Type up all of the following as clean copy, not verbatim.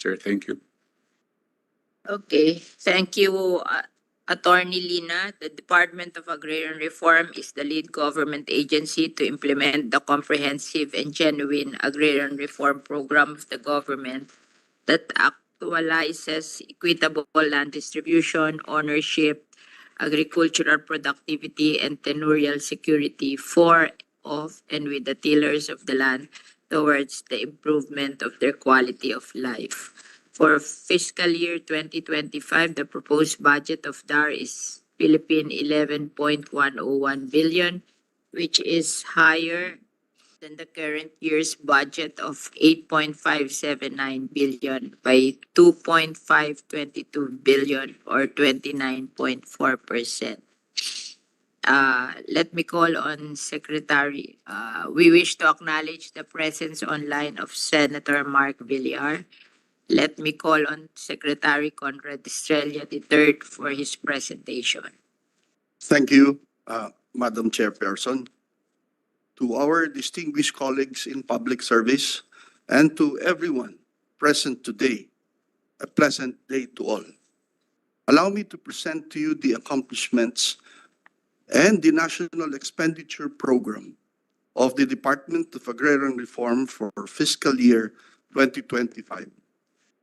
Sir, thank you. Okay, thank you, Attorney Lina. The Department of Agrarian Reform is the lead government agency to implement the comprehensive and genuine agrarian reform program of the government that actualizes equitable land distribution, ownership, agricultural productivity, and tenurial security for, of, and with the tillers of the land towards the improvement of their quality of life. For fiscal year 2025, the proposed budget of DAR is Philippine 11.101 billion, which is higher than the current year's budget of 8.579 billion by 2.522 billion or 29.4%. Let me call on Secretary. We wish to acknowledge the presence online of Senator Mark Villar. Let me call on Secretary Conrad Estrella III for his presentation. Thank you, Madam Chairperson. To our distinguished colleagues in public service and to everyone present today, a pleasant day to all. Allow me to present to you the accomplishments and the National Expenditure Program of the Department of Agrarian Reform for fiscal year 2025.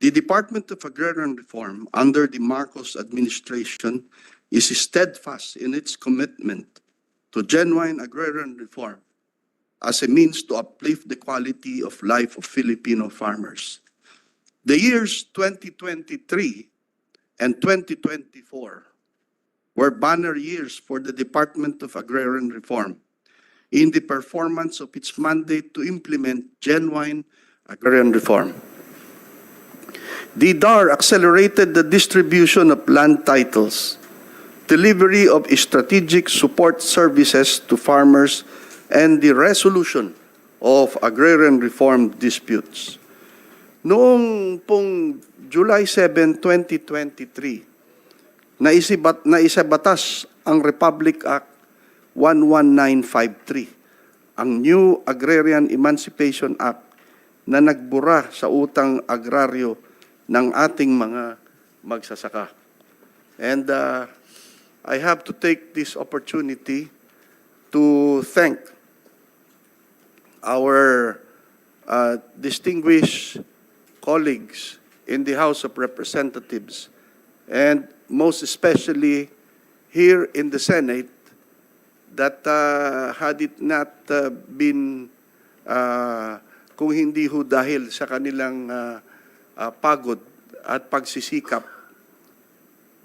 The Department of Agrarian Reform under the Marcos administration is steadfast in its commitment to genuine agrarian reform as a means to uplift the quality of life of Filipino farmers. The years 2023 and 2024 were banner years for the Department of Agrarian Reform in the performance of its mandate to implement genuine agrarian reform. The DAR accelerated the distribution of land titles, delivery of strategic support services to farmers, and the resolution of agrarian reform disputes. Noong pong July 7, 2023, naisabatas ang Republic Act 11953, ang New Agrarian Emancipation Act na nagbura sa utang agraryo ng ating mga magsasaka. And I have to take this opportunity to thank our distinguished colleagues in the House of Representatives and most especially here in the Senate that had it not been kung hindi ho dahil sa kanilang pagod at pagsisikap,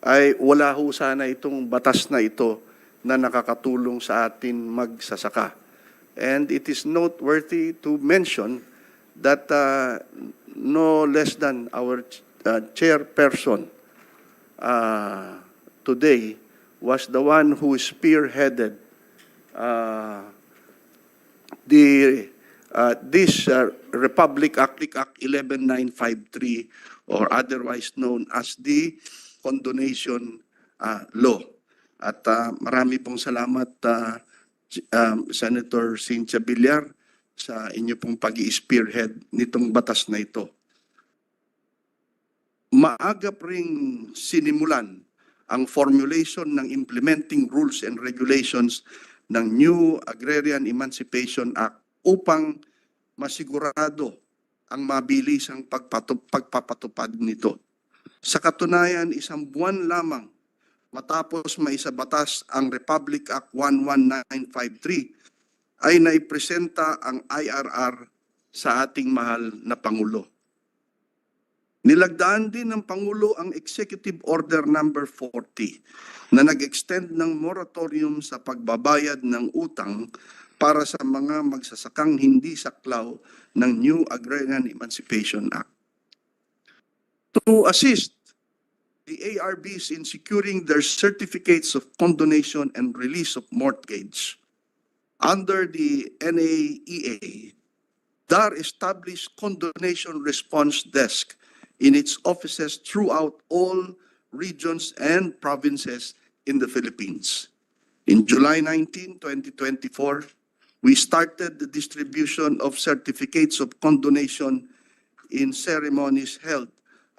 ay wala ho sana itong batas na ito na nakakatulong sa atin magsasaka. And it is noteworthy to mention that no less than our chairperson today was the one who spearheaded this Republic Act 11953, or otherwise known as the Condonation Law. At marami pong salamat, Senator Cynthia Villar, sa inyo pong pag-i-spearhead nitong batas na ito. Maagap ring sinimulan ang formulation ng implementing rules and regulations ng New Agrarian Emancipation Act upang masigurado ang mabilisang pagpapatupad nito. Sa katunayan, 1 buwan lamang matapos maisabatas ang Republic Act 11953 ay naipresenta ang IRR sa ating mahal na Pangulo. Nilagdaan din ng Pangulo ang Executive Order number 40 na nag-extend ng moratorium sa pagbabayad ng utang para sa mga magsasakang hindi saklaw ng New Agrarian Emancipation Act. To assist the ARBs in securing their certificates of condonation and release of mortgage, under the NAEA, DAR established condonation response desk in its offices throughout all regions and provinces in the Philippines. In July 19, 2024, we started the distribution of certificates of condonation in ceremonies held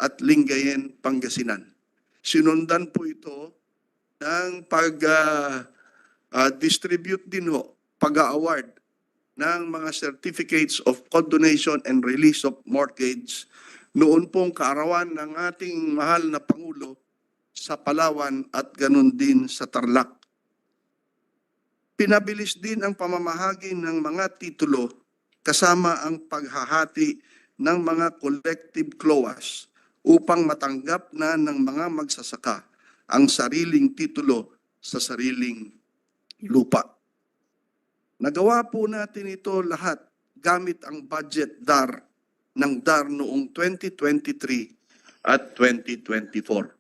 at Lingayen, Pangasinan. Sinundan po ito ng pag-distribute din ho, pag-award ng mga certificates of condonation and release of mortgage noon pong kaarawan ng ating mahal na Pangulo sa Palawan at ganun din sa Tarlac. Pinabilis din ang pamamahagi ng mga titulo kasama ang paghahati ng mga collective CLOAS upang matanggap na ng mga magsasaka ang sariling titulo sa sariling lupa. Nagawa po natin ito lahat gamit ang budget DAR ng DAR noong 2023 at 2024.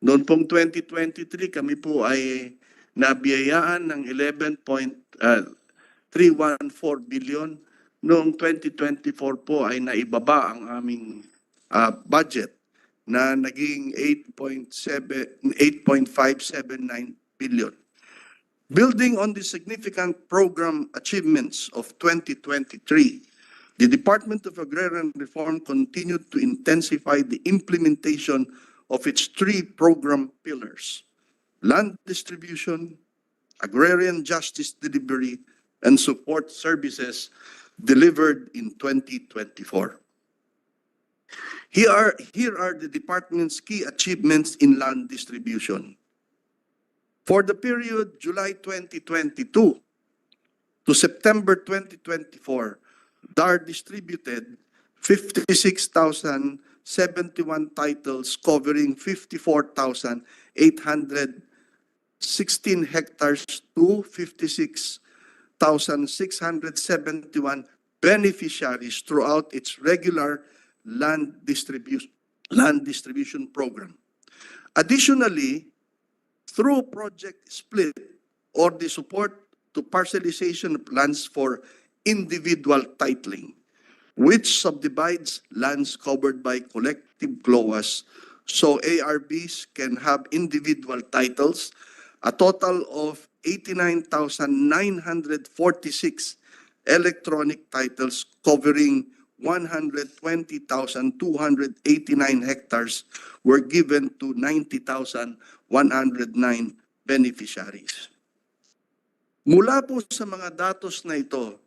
Noon pong 2023, kami po ay nabiyayaan ng 11.314 billion. Noong 2024 po ay naibaba ang aming budget na naging 8.579 billion. Building on the significant program achievements of 2023, the Department of Agrarian Reform continued to intensify the implementation of its three program pillars: land distribution, agrarian justice delivery, and support services delivered in 2024. Here are the department's key achievements in land distribution. For the period July 2022 to September 2024, DAR distributed 56,071 titles covering 54,816 hectares to 56,671 beneficiaries throughout its regular land distribution program. Additionally, through Project Split or the support to parcelization of lands for individual titling, which subdivides lands covered by collective CLOAS so ARBs can have individual titles, a total of 89,946 electronic titles covering 120,289 hectares were given to 90,109 beneficiaries. Mula po sa mga datos na ito,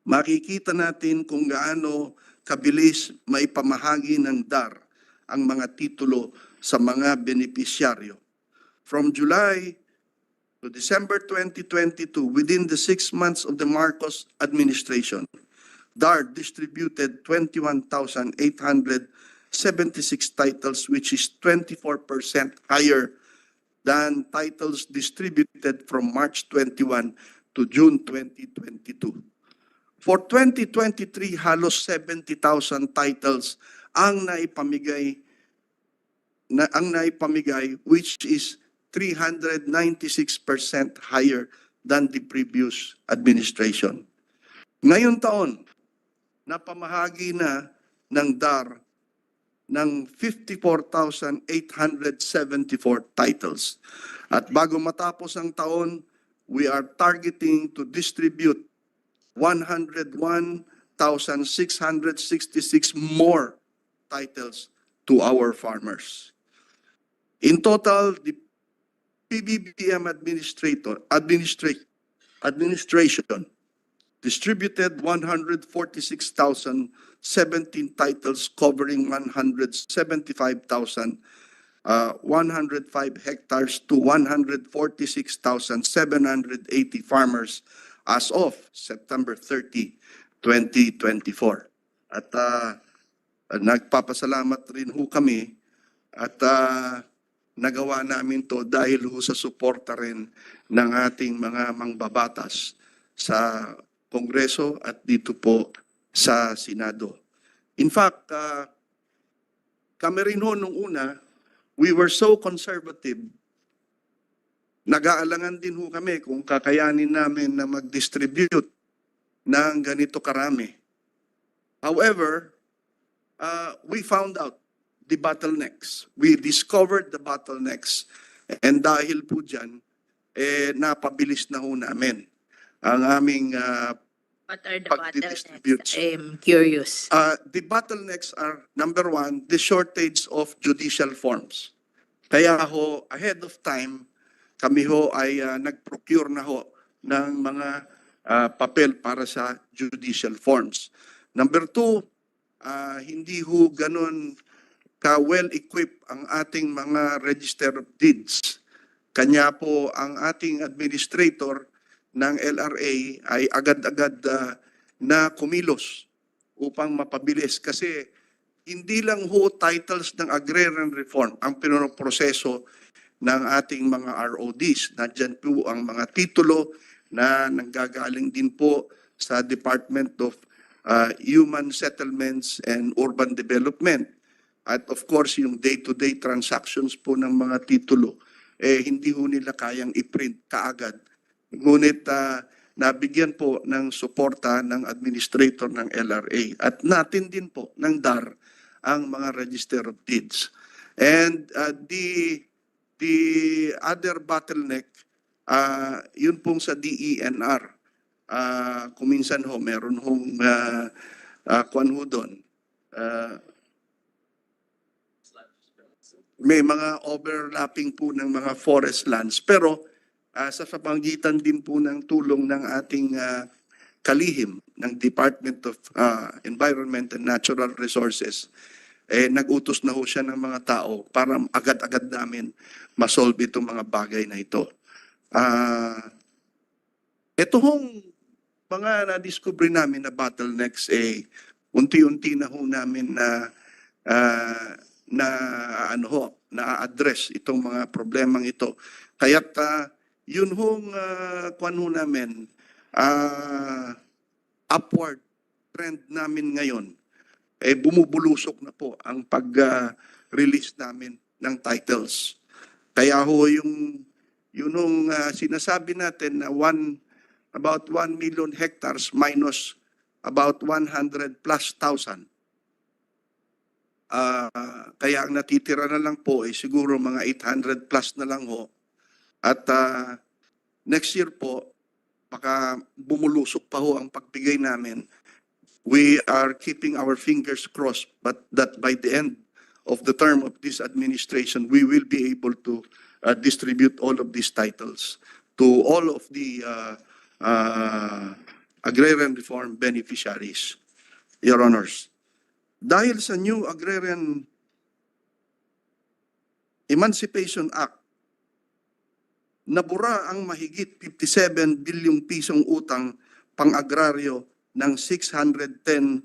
makikita natin kung gaano kabilis maipamahagi ng DAR ang mga titulo sa mga benepisyaryo. From July to December 2022, within the 6 months of the Marcos administration, DAR distributed 21,876 titles, which is 24% higher than titles distributed from March 21 to June 2022. For 2023, halos 70,000 titles ang naipamigay, which is 396% higher than the previous administration. Ngayong taon, napamahagi na ng DAR ng 54,874 titles. At bago matapos ang taon, we are targeting to distribute 101,666 more titles to our farmers. In total, the PBBM administration distributed 146,017 titles covering 175,105 hectares to 146,780 farmers as of September 30, 2024. At nagpapasalamat rin ho kami at nagawa namin to dahil ho sa suporta rin ng ating mga mangbabatas sa Kongreso at dito po sa Senado. In fact, kami rin ho nung una, we were so conservative, nag-aalangan din ho kami kung kakayanin namin na mag-distribute ng ganito karami. However, we found out the bottlenecks. We discovered the bottlenecks. And dahil po dyan, napabilis na ho namin ang aming What are the pag bottlenecks? distributes. I'm curious. The bottlenecks are, number one, the shortage of judicial forms. Kaya ho, ahead of time, kami ho ay nag-procure na ho ng mga papel para sa judicial forms. Number two, hindi ho ganun ka-well-equipped ang ating mga register of deeds. Kanya po ang ating administrator ng LRA ay agad-agad na kumilos upang mapabilis kasi hindi lang ho titles ng agrarian reform ang pinoproseso ng ating mga RODs. Nandiyan po ang mga titulo na nanggagaling din po sa Department of Human Settlements and Urban Development. At of course, yung day-to-day transactions po ng mga titulo, hindi ho nila kayang i-print kaagad. Ngunit nabigyan po ng suporta ng administrator ng LRA at natin din po ng DAR ang mga register of deeds. And the other bottleneck, yun pong sa DENR. Kung minsan ho, meron hong kwan ho doon. May mga overlapping po ng mga forest lands. Pero sa pamamagitan din po ng tulong ng ating kalihim ng Department of Environment and Natural Resources, nag-utos na ho siya ng mga tao para agad-agad namin masolve itong mga bagay na ito. Ito hong mga na-discover namin na bottlenecks, unti-unti na ho namin na-address itong mga problemang ito. Kaya't yun hong kwan ho namin, upward trend namin ngayon, bumubulusok na po ang pag-release namin ng titles. Kaya ho yung sinasabi natin na about 1 million hectares minus about 100 plus thousand. Kaya ang natitira na lang po ay siguro mga 800 plus na lang ho. At next year po, baka bumulusok pa ho ang pagbigay namin. We are keeping our fingers crossed, but that by the end of the term of this administration, we will be able to distribute all of these titles to all of the agrarian reform beneficiaries, Your Honors. Dahil sa new Agrarian Emancipation Act, nabura ang mahigit 57 bilyong pisong utang pang-agraryo ng 610,054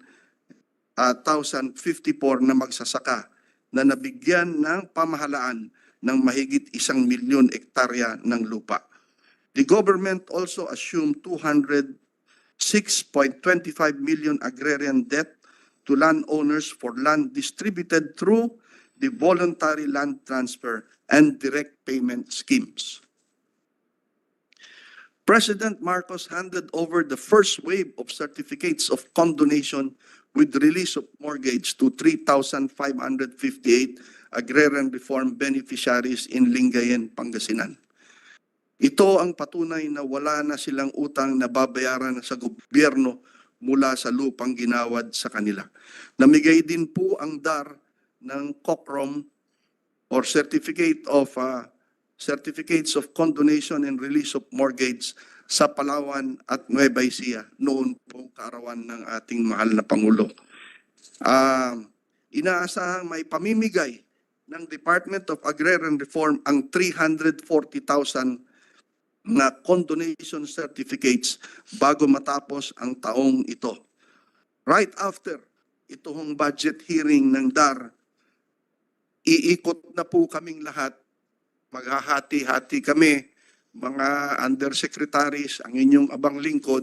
na magsasaka na nabigyan ng pamahalaan ng mahigit 1 milyon hektarya ng lupa. The government also assumed 206.25 million agrarian debt to landowners for land distributed through the voluntary land transfer and direct payment schemes. President Marcos handed over the first wave of certificates of condonation with release of mortgage to 3,558 agrarian reform beneficiaries in Lingayen, Pangasinan. Ito ang patunay na wala na silang utang na babayaran sa gobyerno mula sa lupang ginawad sa kanila. Namigay din po ang DAR ng COCROM or Certificates of Condonation and Release of Mortgage sa Palawan at Nueva Ecija noon po kaarawan ng ating mahal na Pangulo. Inaasahang may pamimigay ng Department of Agrarian Reform ang 340,000 na condonation certificates bago matapos ang taong ito. Right after itong budget hearing ng DAR, iikot na po kaming lahat, maghahati-hati kami, mga undersecretaries, ang inyong abang lingkod,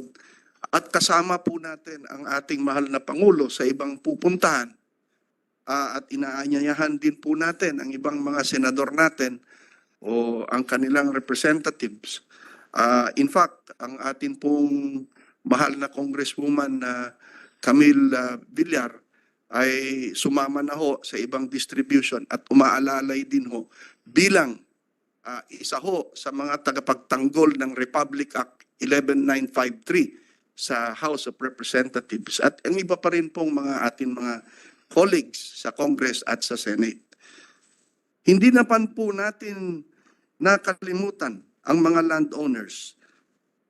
at kasama po natin ang ating mahal na Pangulo sa ibang pupuntahan. At inaanyayahan din po natin ang ibang mga senador natin o ang kanilang representatives. In fact, ang atin pong mahal na Congresswoman na Camille Villar ay sumama na ho sa ibang distribution at umaalalay din ho bilang isa ho sa mga tagapagtanggol ng Republic Act 11953 sa House of Representatives at ang iba pa rin pong mga colleagues sa Congress at sa Senate. Hindi naman po natin nakalimutan ang mga landowners.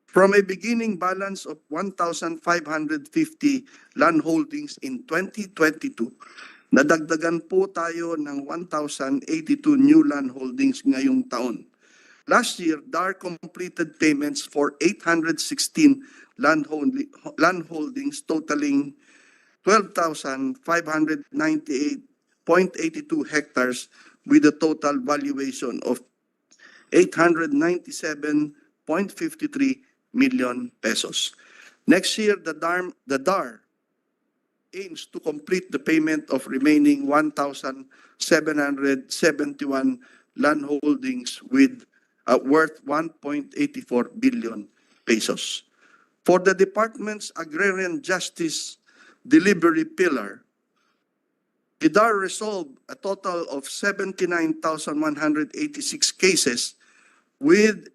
From a beginning balance of 1,550 land holdings in 2022, nadagdagan po tayo ng 1,082 new land holdings ngayong taon. Last year, DAR completed payments for 816 land holdings totaling 12,598.82 hectares with a total valuation of 897.53 million pesos. Next year, the DAR aims to complete the payment of remaining 1,771 land holdings with worth 1.84 billion pesos. For the department's agrarian justice delivery pillar, the DAR resolved a total of 79,186 cases with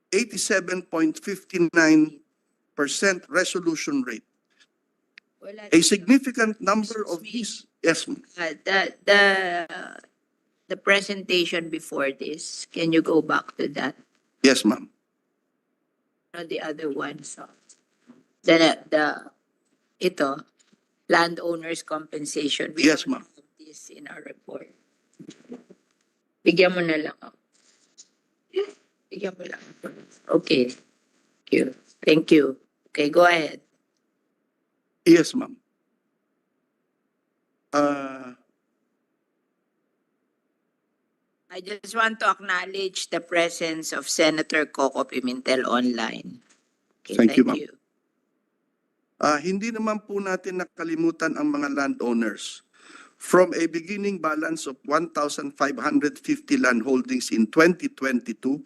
87.59% resolution rate. Wala A significant number of these, yes, the presentation before this, can you go back to that? yes, ma'am. The other one, so ito, landowners compensation. We Yes, don't ma'am. have this in our report. Bigyan mo na lang ako. Bigyan mo lang ako. Okay. Thank you. Thank you. Okay, go ahead. Yes, ma'am. I just want to acknowledge the presence of Senator Coco Pimentel online. Okay, Thank you, ma'am. Hindi naman po natin nakalimutan ang mga landowners. From a beginning balance of 1,550 land holdings in 2022,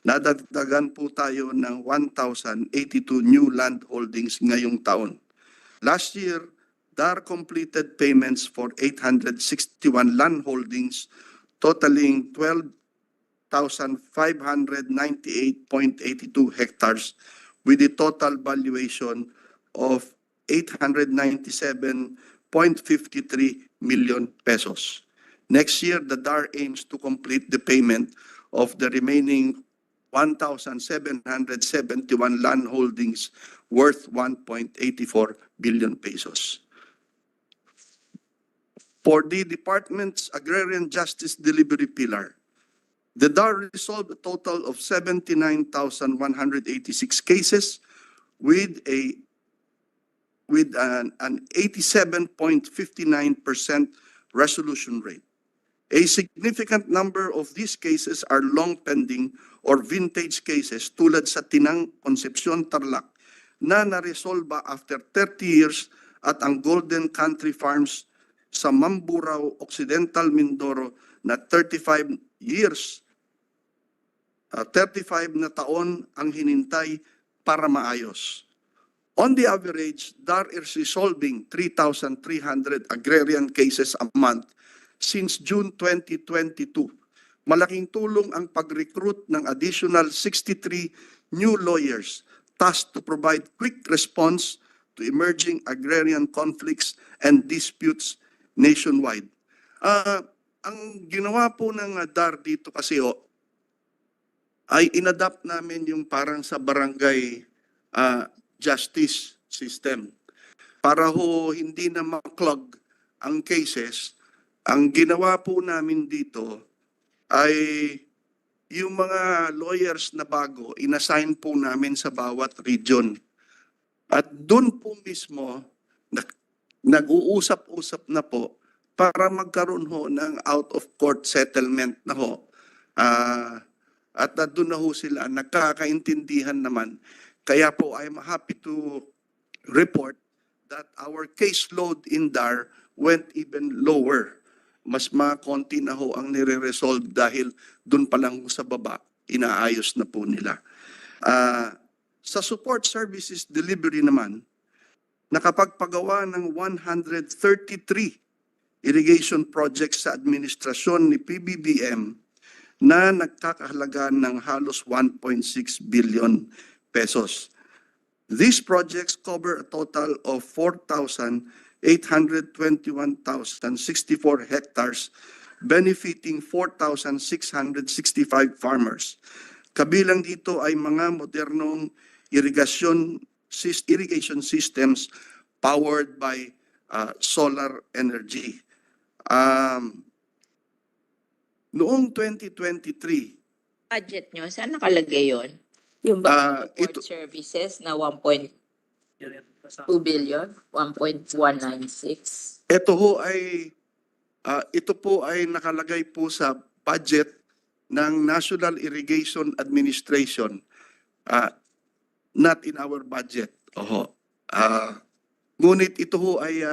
nadagdagan po tayo ng 1,082 new land holdings ngayong taon. Last year, DAR completed payments for 861 land holdings totaling 12,598.82 hectares with a total valuation of 897.53 million pesos. Next year, the DAR aims to complete the payment of the remaining 1,771 land holdings worth 1.84 billion pesos. For the department's agrarian justice delivery pillar, the DAR resolved a total of 79,186 cases with an 87.59% resolution rate. A significant number of these cases are long pending or vintage cases tulad sa Tinang Concepcion Tarlac na naresolba after 30 years at ang Golden Country Farms sa Mamburao, Occidental Mindoro na 35 years, 35 na taon ang hinintay para maayos. On the average, DAR is resolving 3,300 agrarian cases a month since June 2022. Malaking tulong ang pag-recruit ng additional 63 new lawyers tasked to provide quick response to emerging agrarian conflicts and disputes nationwide. Ang ginawa po ng DAR dito kasi ay inadapt namin yung parang sa barangay justice system. Para hindi na maklog ang cases, ang ginawa po namin dito ay yung mga lawyers na bago, inassign po namin sa bawat region. At doon po mismo, nag-uusap-usap na po para magkaroon ng out-of-court settlement na at doon na sila, nagkakaintindihan naman. Kaya po, I'm happy to report that our caseload in DAR went even lower. Mas makonti na ang nire-resolve dahil doon pa lang sa baba, inaayos na po nila. Sa support services delivery naman, nakapagpagawa ng 133 irrigation projects sa administrasyon ni PBBM na nagkakahalaga ng halos 1.6 billion pesos. These projects cover a total of 4,821,064 hectares, benefiting 4,665 farmers. Kabilang dito ay mga modernong irrigation systems powered by solar energy. Noong 2023, Budget nyo, saan nakalagay yun? Yung support services na 1.2 billion, 1.196. ito po ay nakalagay po sa budget ng National Irrigation Administration, not in our budget. Ngunit ito ho ay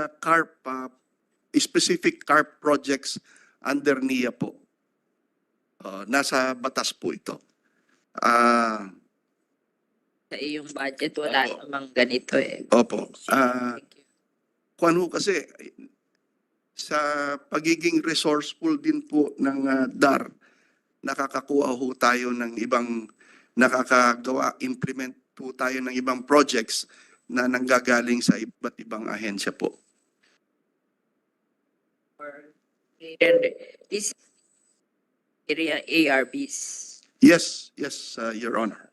specific CARP projects under NIA po. Nasa batas po ito. Sa iyong budget, wala Opo. namang ganito eh. Opo. Thank you. Kuwan ho kasi, sa pagiging resourceful din po ng DAR, nakakakuha ho tayo ng ibang, implement po tayo ng ibang projects na nanggagaling sa iba't ibang ahensya po. And this area ARBs. Yes, Your Honor.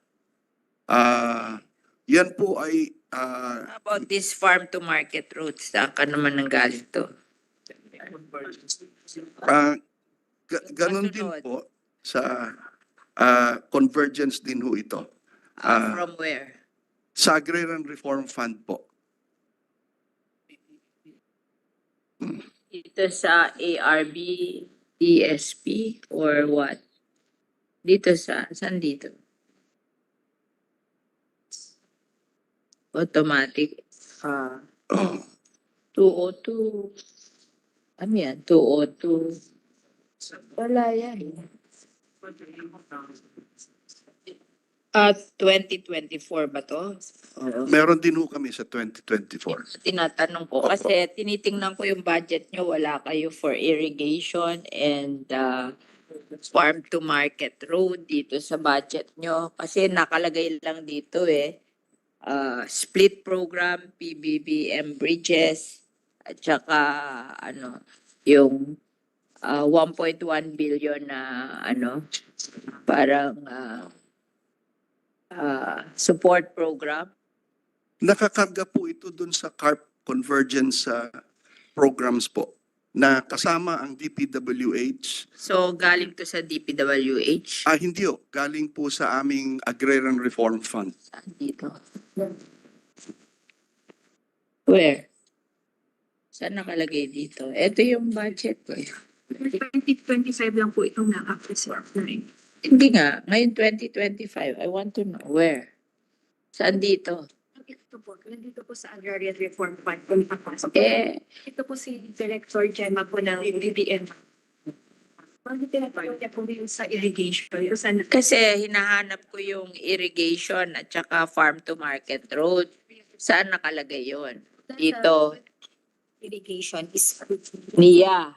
Yan po ay How about this farm to market routes? Saan ka naman nanggaling to? ganun din Masunod. po sa convergence din ho ito. From where? Sa Agrarian Reform Fund po. Dito sa ARB, DSP, or what? Dito saan dito? Automatic. Oh. 202. Ano yan? 202. Wala yan. 2024 ba to? Oo. Meron din ho kami sa 2024. Tinatanong ko Opo. kasi tinitingnan ko yung budget nyo, wala kayo for irrigation and farm to market road dito sa budget nyo. Kasi nakalagay lang dito split program, PBBM bridges, at saka yung 1.1 billion na parang support program. Nakakarga po ito dun sa CARP convergence programs po na kasama ang DPWH. So galing to sa DPWH. Hindi ho, galing po sa aming Agrarian Reform Fund. Saan dito? Where? Saan nakalagay dito? Ito yung budget eh. 2025 lang po itong na-access. Hindi nga, ngayon 2025. I want to know where. Saan dito? Ito po, nandito po sa Agrarian Reform Fund kung papasok. Ito po si Director Gemma po ng BBM. Bakit tinatawag niya po yung sa irrigation? Yung sa Kasi hinahanap ko yung irrigation at saka farm to market road. Saan nakalagay yon? Dito. Irrigation is NIA.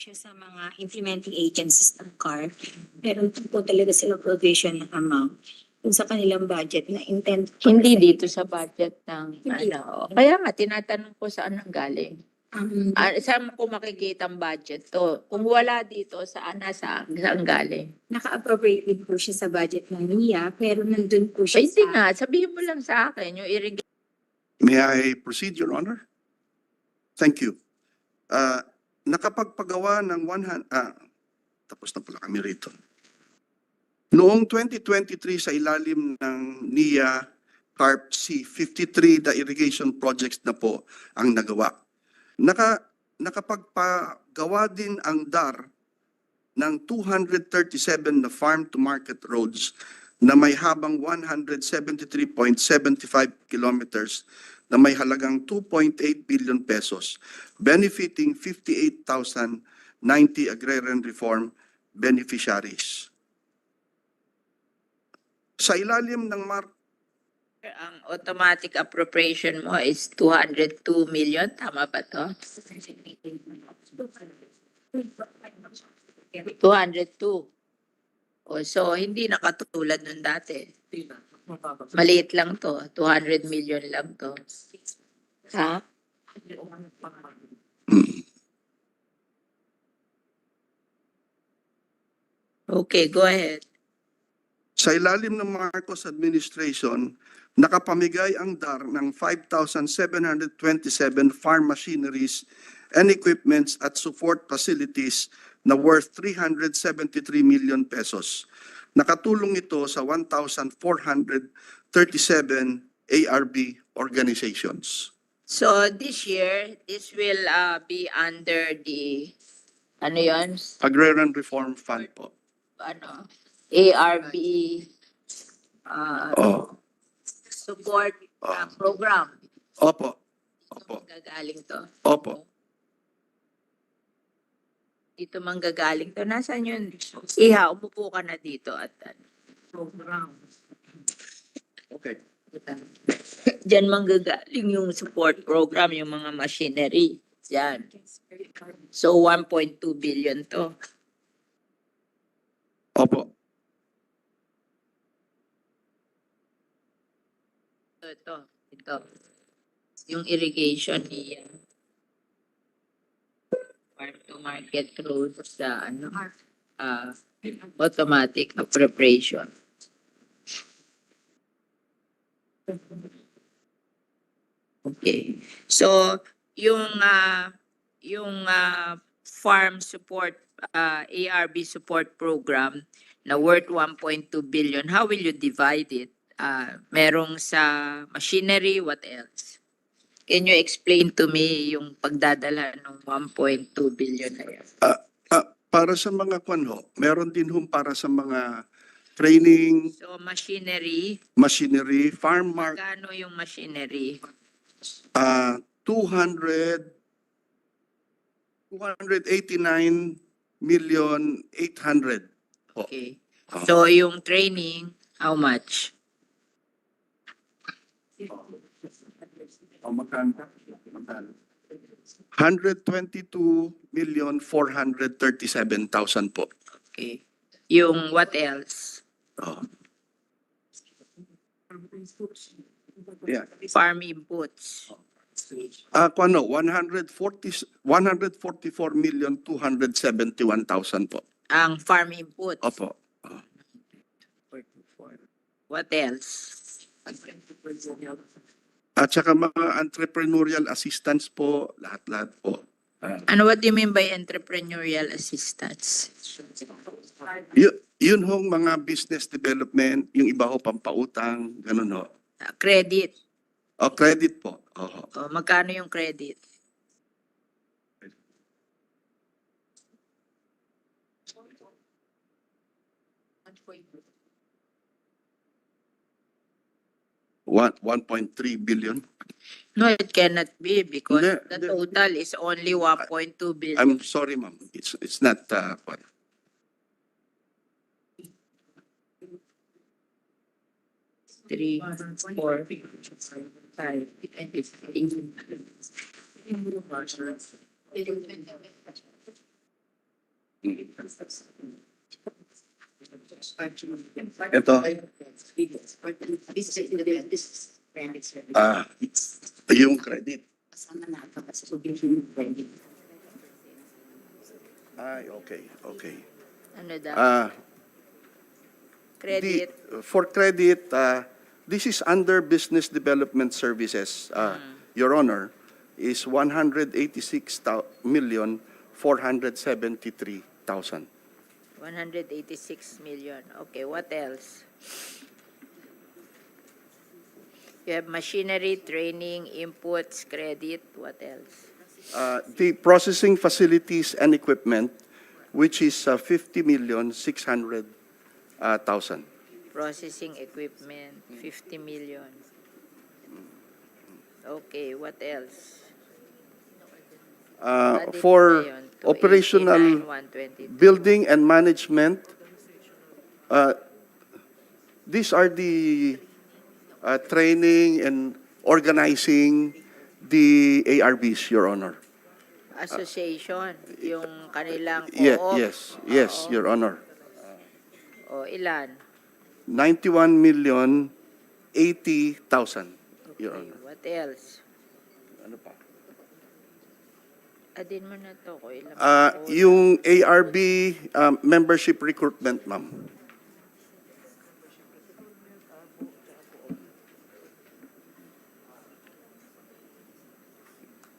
siya sa mga implementing agencies ng CAR. Meron po talaga sila provision ng amount kung sa kanilang budget na intent. Hindi dito sa budget ng Hindi. Kaya nga, tinatanong ko saan ang galing. Um, Saan ko makikita ang budget to? Kung wala dito, saan galing? Naka-appropriate din po siya sa budget ng NIA, pero nandun po siya Ay, hindi sa... nga, sabihin mo lang sa akin, yung irrigation. May I proceed, Your Honor? Thank you. Nakapagpagawa ng tapos na pala kami rito. Noong 2023 sa ilalim ng NIA CARP C, 53 the irrigation projects na po ang nagawa. Nakapagpagawa din ang DAR ng 237 na farm to market roads na may habang 173.75 kilometers na may halagang 2.8 billion pesos, benefiting 58,090 agrarian reform beneficiaries. Sa ilalim ng Ang automatic appropriation mo is 202 million. Tama ba to? 202. So, hindi nakatulad nun dati. Maliit lang to. 200 million lang to. Ha? Okay, go ahead. Sa ilalim ng Marcos administration, nakapamigay ang DAR ng 5,727 farm machineries and equipments at support facilities na worth 373 million pesos. Nakatulong ito sa 1,437 ARB organizations. So this year, this will be under the, ano yun? Agrarian Reform Fund po. Ano? ARB Oh, support program. opo. Dito Opo. manggagaling to. Opo. Dito manggagaling to. Nasaan yun? Iha, umupo ka na dito at program. Okay. Diyan manggagaling yung support program, yung mga machinery. Diyan. So 1.2 billion to. Opo. Ito. Yung irrigation niya. Farm to market road sa ano, automatic appropriation. Okay. So, yung farm support, ARB support program na worth 1.2 billion, how will you divide it? Merong sa machinery, what else? Can you explain to me yung pagdadala ng 1.2 billion na yan? Para sa mga kwanho, meron din hong para sa mga training, So, machinery, machinery, farm market, magkano yung machinery? 289,800,000 po. Okay. So, yung training, how much? Magkano? 122,437,000 po. Okay. Yung what else? Oh. Yeah. Farm inputs. Kuano, 144,271,000 po. Ang farm inputs. Opo. What else? At saka mga entrepreneurial assistance po, lahat-lahat po. Ano, what do you mean by entrepreneurial assistance? Yun hong mga business development, yung iba ho pampautang, ganun ho. Credit. O credit po. Oho. O, magkano yung credit? One 1.3 billion. No, it cannot be because Hindi, the hindi. total is only 1.2 billion. I'm sorry, ma'am. It's not what. Three, four, five, Ito, yung credit. Ay, okay, okay. Ano daw? The, Credit. for credit, this is under business development services, Your Honor, is 186,473,000. 186 million. Okay, what else? You have machinery, training, inputs, credit, what else? The processing facilities and equipment, which is 50,600,000. Processing equipment, 50 million. Okay, what else? Added For na yun to operational 89,122. building and management, these are the training and organizing the ARBs, Your Honor. Association, yung kanilang Yes, co-op. yes, Oo. Your Honor. O, ilan? 91,000,000 80,000, Your Okay, Honor. what else? Ano pa? Adin mo na to ko ilang Yung ARB membership recruitment, ma'am.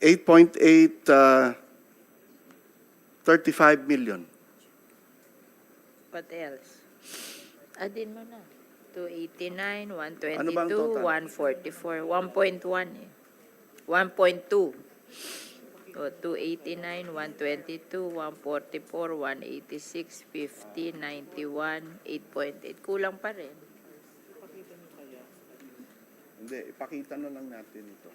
8.8, 35 million. What else? Adin mo na. 289, 122, Ano ba ang total? 144, 1.1 eh. 1.2. O, 289, 122, 144, 186, 50, 91, 8.8. Kulang pa rin. Hindi, ipakita na lang natin ito.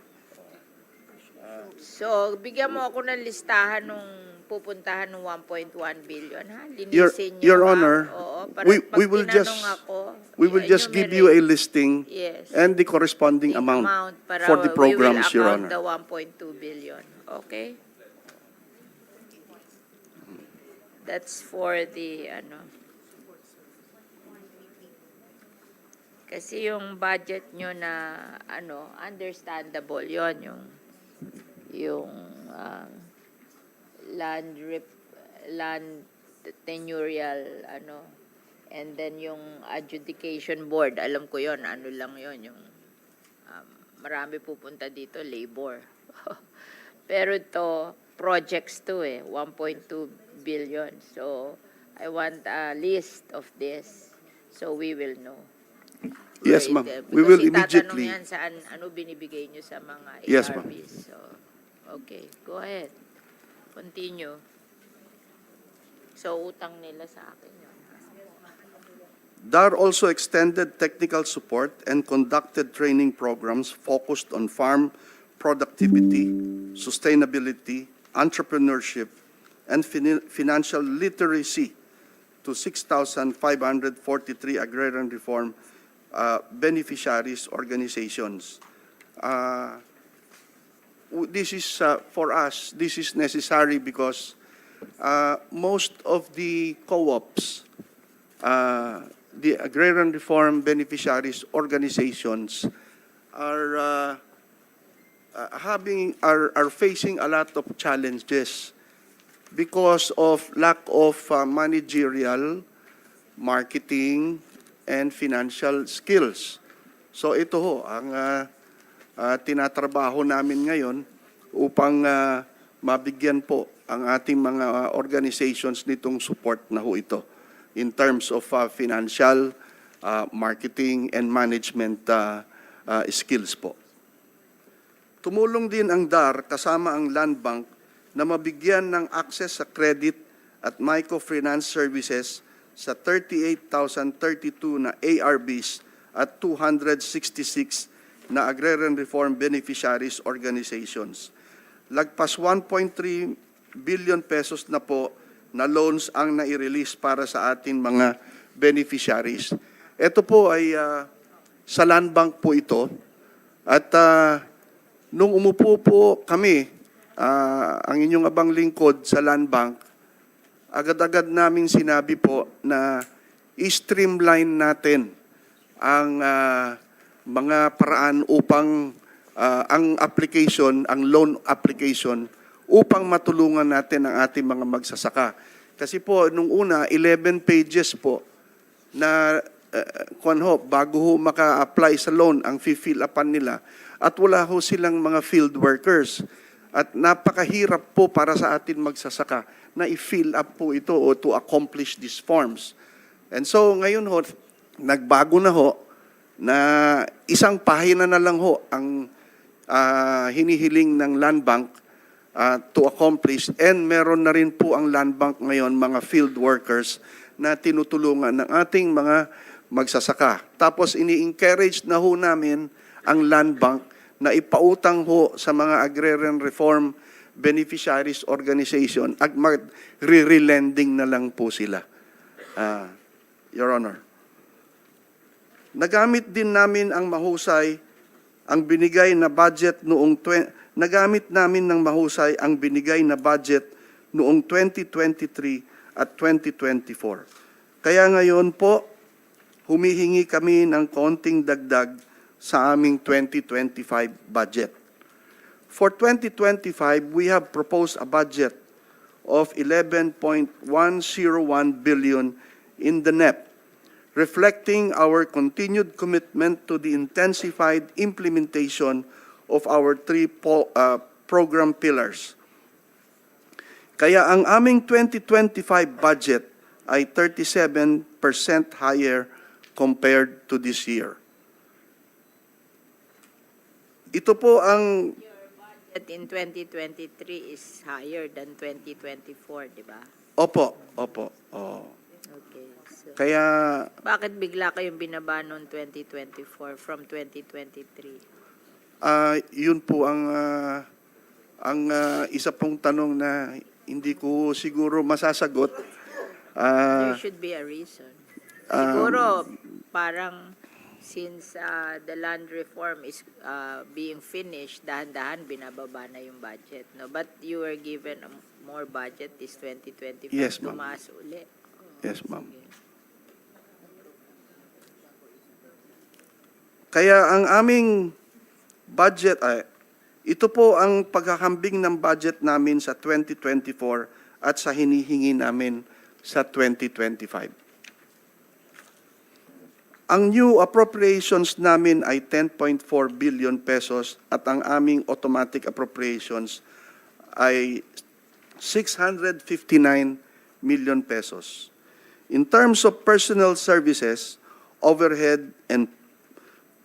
So, bigyan mo ako ng listahan nung pupuntahan ng 1.1 billion, ha? Your, Linisin nyo, Your ha? Honor, Oo, para we pag will tinanong just ako, we will just give you a listing yes, and the corresponding the amount para for the programs, we Your will account Honor. the 1.2 billion. Okay? That's for the, ano, kasi yung budget nyo na, ano, understandable yon yung land tenurial, ano, and then yung adjudication board, alam ko yon ano lang yon yung marami pupunta dito, labor. Pero ito, projects to 1.2 billion. So, I want a list of this so we will know. Yes, ma'am. Right, We because will itatanong immediately. yan saan, ano binibigay nyo sa mga Yes, ma'am. ARBs. So, okay, go ahead. Continue. So, utang nila sa akin yun. DAR also extended technical support and conducted training programs focused on farm productivity, sustainability, entrepreneurship, and financial literacy to 6,543 agrarian reform beneficiaries organizations. This is, for us, this is necessary because most of the co-ops, the agrarian reform beneficiaries organizations are are facing a lot of challenges because of lack of managerial, marketing, and financial skills. So ito ho ang tinatrabaho namin ngayon upang mabigyan po ang ating mga organizations nitong support na ho ito in terms of financial, marketing, and management skills po. Tumulong din ang DAR kasama ang Land Bank na mabigyan ng access sa credit at microfinance services sa 38,032 na ARBs at 266 na Agrarian Reform Beneficiaries Organizations. Lagpas 1.3 billion pesos na po na loans ang nai-release para sa ating mga beneficiaries. Ito po ay sa Land Bank po ito at nung umupo po kami, ang inyong abang lingkod sa Land Bank, agad-agad namin sinabi po na i-streamline natin ang mga paraan upang ang application, ang loan application, upang matulungan natin ang ating mga magsasaka. Kasi po, nung una, 11 pages po na bago ho maka-apply sa loan, ang fill upan nila, at wala ho silang mga field workers. At napakahirap po para sa atin magsasaka na i-fill up po ito o to accomplish these forms. And so ngayon ho, nagbago na ho na isang pahina na lang ho ang hinihiling ng Land Bank to accomplish. And meron na rin po ang Land Bank ngayon mga field workers na tinutulungan ng ating mga magsasaka. Tapos ini-encourage na ho namin ang Land Bank na ipautang ho sa mga agrarian reform beneficiaries organization at mag-re-lending na lang po sila. Your Honor. Nagamit din namin ang mahusay ang binigay na budget noong nagamit namin ng mahusay ang binigay na budget noong 2023 at 2024. Kaya ngayon po, humihingi kami ng konting dagdag sa aming 2025 budget. For 2025, we have proposed a budget of 11.101 billion in the NEP, reflecting our continued commitment to the intensified implementation of our three program pillars. Kaya ang aming 2025 budget ay 37% higher compared to this year. Ito po ang That in 2023 is higher than 2024, di ba? opo. Okay. So, Kaya bakit bigla kayong binaba noong 2024 from 2023? yun po ang isa pong tanong na hindi ko siguro masasagot. There should be a reason. Siguro, parang since the land reform is being finished, dahan-dahan binababa na yung budget. No? But you were given a more budget this 2025. Yes, ma'am. Tumaas uli. Yes, ma'am. Kaya ang aming budget ay ito po ang pagkakambing ng budget namin sa 2024 at sa hinihingi namin sa 2025. Ang new appropriations namin ay 10.4 billion pesos at ang aming automatic appropriations ay 659 million pesos. In terms of personnel services, overhead, and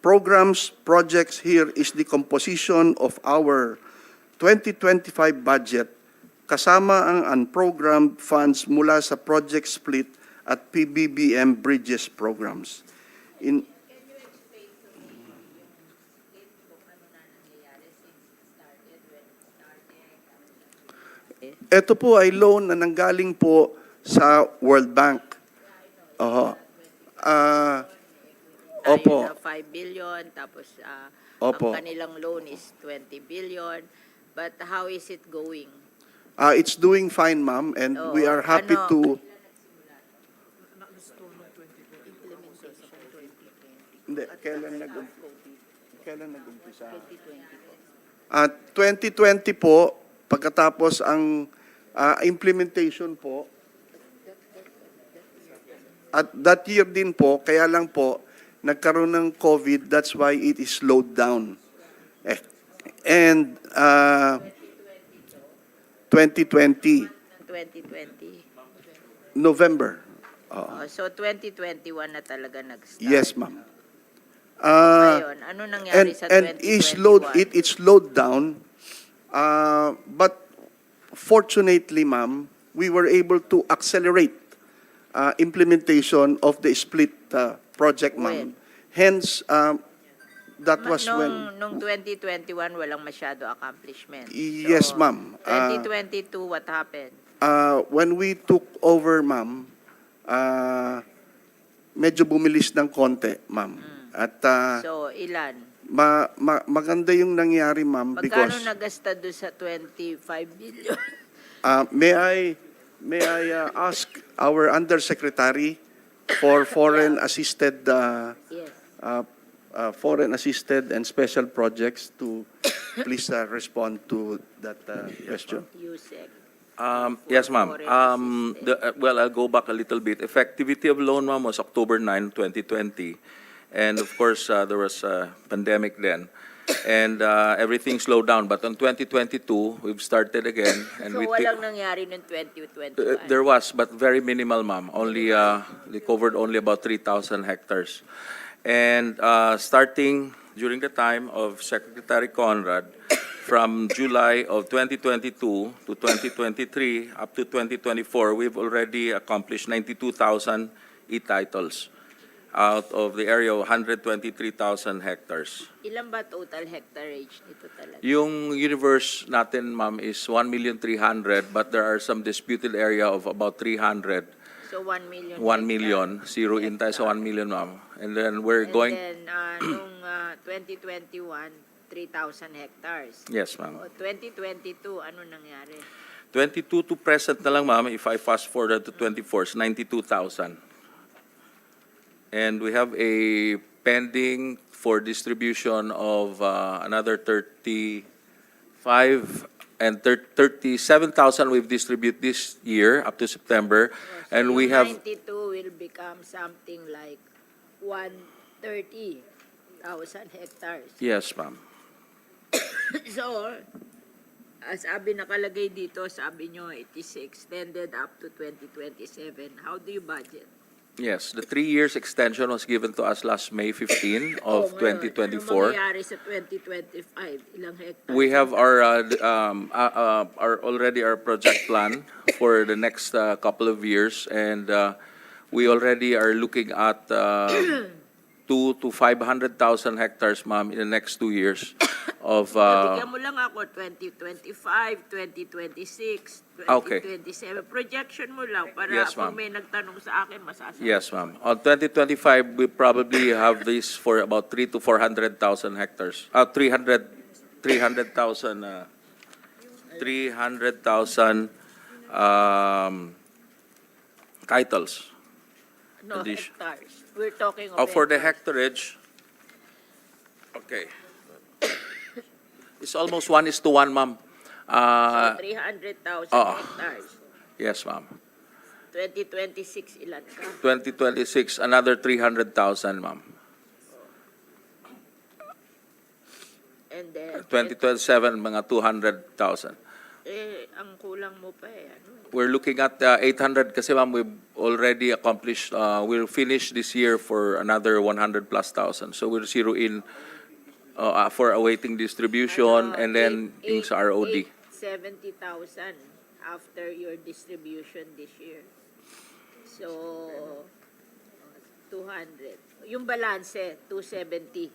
programs, projects, here is the composition of our 2025 budget kasama ang unprogrammed funds mula sa project split at PBBM bridges programs. Ito po ay loan na nanggaling po sa World Bank. Opo. Tayo na 5 billion, tapos Opo. ang kanilang loan is 20 billion. But how is it going? It's doing fine, ma'am, and we are happy to... Hindi, kailan nag-umpisa? 2020 po, pagkatapos ang implementation po, at that year din po, kaya lang po, nagkaroon ng COVID, that's why it is slowed down. And 2020, 2020. November. So 2021 na talaga nag-start. Yes, ma'am. Ngayon, ano nangyari sa 2021? It slowed down, but fortunately, ma'am, we were able to accelerate implementation of the split project, ma'am. When? Hence, that was when... Nung 2021, walang masyado accomplishment. Yes, ma'am. 2022, what happened? When we took over, ma'am, medyo bumilis ng konti, ma'am. At So, ilan? maganda yung nangyari, ma'am, Magkano because nagasta doon sa 25 billion? may I ask our undersecretary for foreign assisted Yes. foreign assisted and special projects to please respond to that question. Yusek. Yes, ma'am. Foreign Well, I'll go back a little bit. Effectivity of loan, ma'am, was October 9, 2020. And of course, there was a pandemic then. And everything slowed down. But on 2022, we've started again. And So, walang nangyari noong 2021? there was, but very minimal, ma'am. Only, they covered only about 3,000 hectares. And starting during the time of Secretary Conrad, from July of 2022 to 2023 up to 2024, we've already accomplished 92,000 e-titles out of the area of 123,000 hectares. Ilan ba total hectareage nito talaga? Yung universe natin, ma'am, is 1,300,000, but there are some disputed area of about 300. So, 1 million 1 million, zero in tayo sa 1 million, ma'am. And then we're going... And then, nung 2021, 3,000 hectares. Yes, ma'am. O, 2022, ano nangyari? 22 to present na lang, ma'am. If I fast forward to 24, it's 92,000. And we have a pending for distribution of another 35 and 37,000 we've distributed this year up to September. And we have, 92 will become something like 130,000 hectares. yes, ma'am. So, sabi nakalagay dito, sabi nyo, it is extended up to 2027. How do you budget? Yes, the 3 years extension was given to us last May 15 Oh, of ngayon, 2024. Ano mangyayari sa 2025? Ilang hectares? We have our already our project plan for the next couple of years, and we already are looking at 2 to 500,000 hectares, ma'am, in the next 2 years of. Bigyan mo lang ako 2025, 2026, Okay. 2027. Projection mo lang para Yes, pag ma'am. may nagtanong sa akin, masasabi. Yes, ma'am. On 2025, we probably have this for about 3 to 400,000 hectares. 300,000 titles. No, Addition. hectares. We're talking of For the hectares. hectarage, okay. It's almost 1:1, ma'am. So 300,000 oo. hectares. Yes, ma'am. 2026, ilan ka? 2026, another 300,000, ma'am. And then, 2027, mga 200,000. ang kulang mo pa eh. Ano? We're looking at 800 kasi, ma'am, we've already accomplished, we'll finish this year for another 100 plus thousand. So we'll zero in for awaiting distribution and then yung sa ROD. 70,000 after your distribution this year. So, 200. Yung balance, 270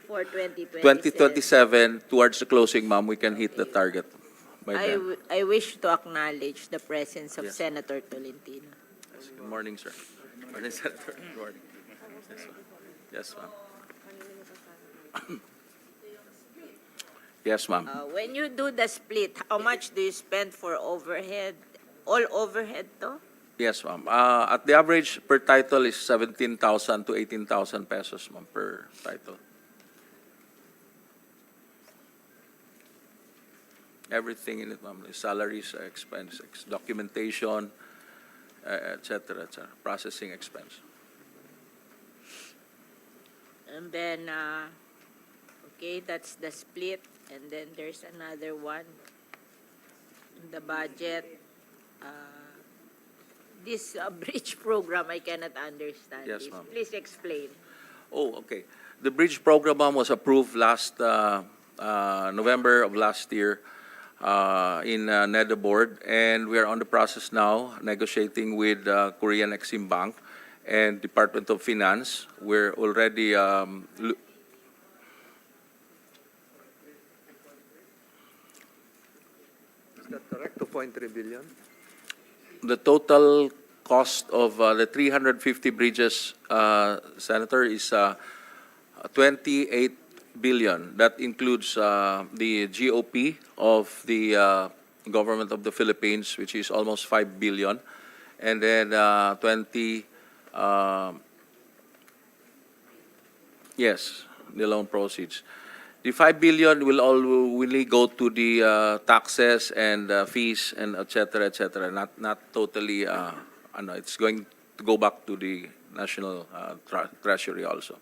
for 2027. 2027, towards the closing, ma'am, we can hit the target by then. I wish to acknowledge the presence of Yes. Senator Tolentino. Yes, good morning, sir. Good morning, Senator. Good morning. Yes, ma'am. Yes, ma'am. Yes, ma'am. When you do the split, how much do you spend for overhead? All overhead to? Yes, ma'am. At the average per title is 17,000 to 18,000 pesos, ma'am, per title. Everything in it, ma'am. Salaries, expense, documentation, et cetera, processing expense. And then, okay, that's the split. And then there's another one in the budget. This bridge program, I cannot understand. Yes, this. ma'am. Please explain. Oh, okay. The bridge program, ma'am, was approved last November of last year in NEDA board, and we are on the process now negotiating with Korean Exim Bank and Department of Finance. We're already Is that correct? 2.3 billion? the total cost of the 350 bridges, Senator, is 28 billion. That includes the GOP of the government of the Philippines, which is almost 5 billion, and then 20. Yes, the loan proceeds. The 5 billion will only go to the taxes and fees and et cetera, not totally, it's going to go back to the national treasury also.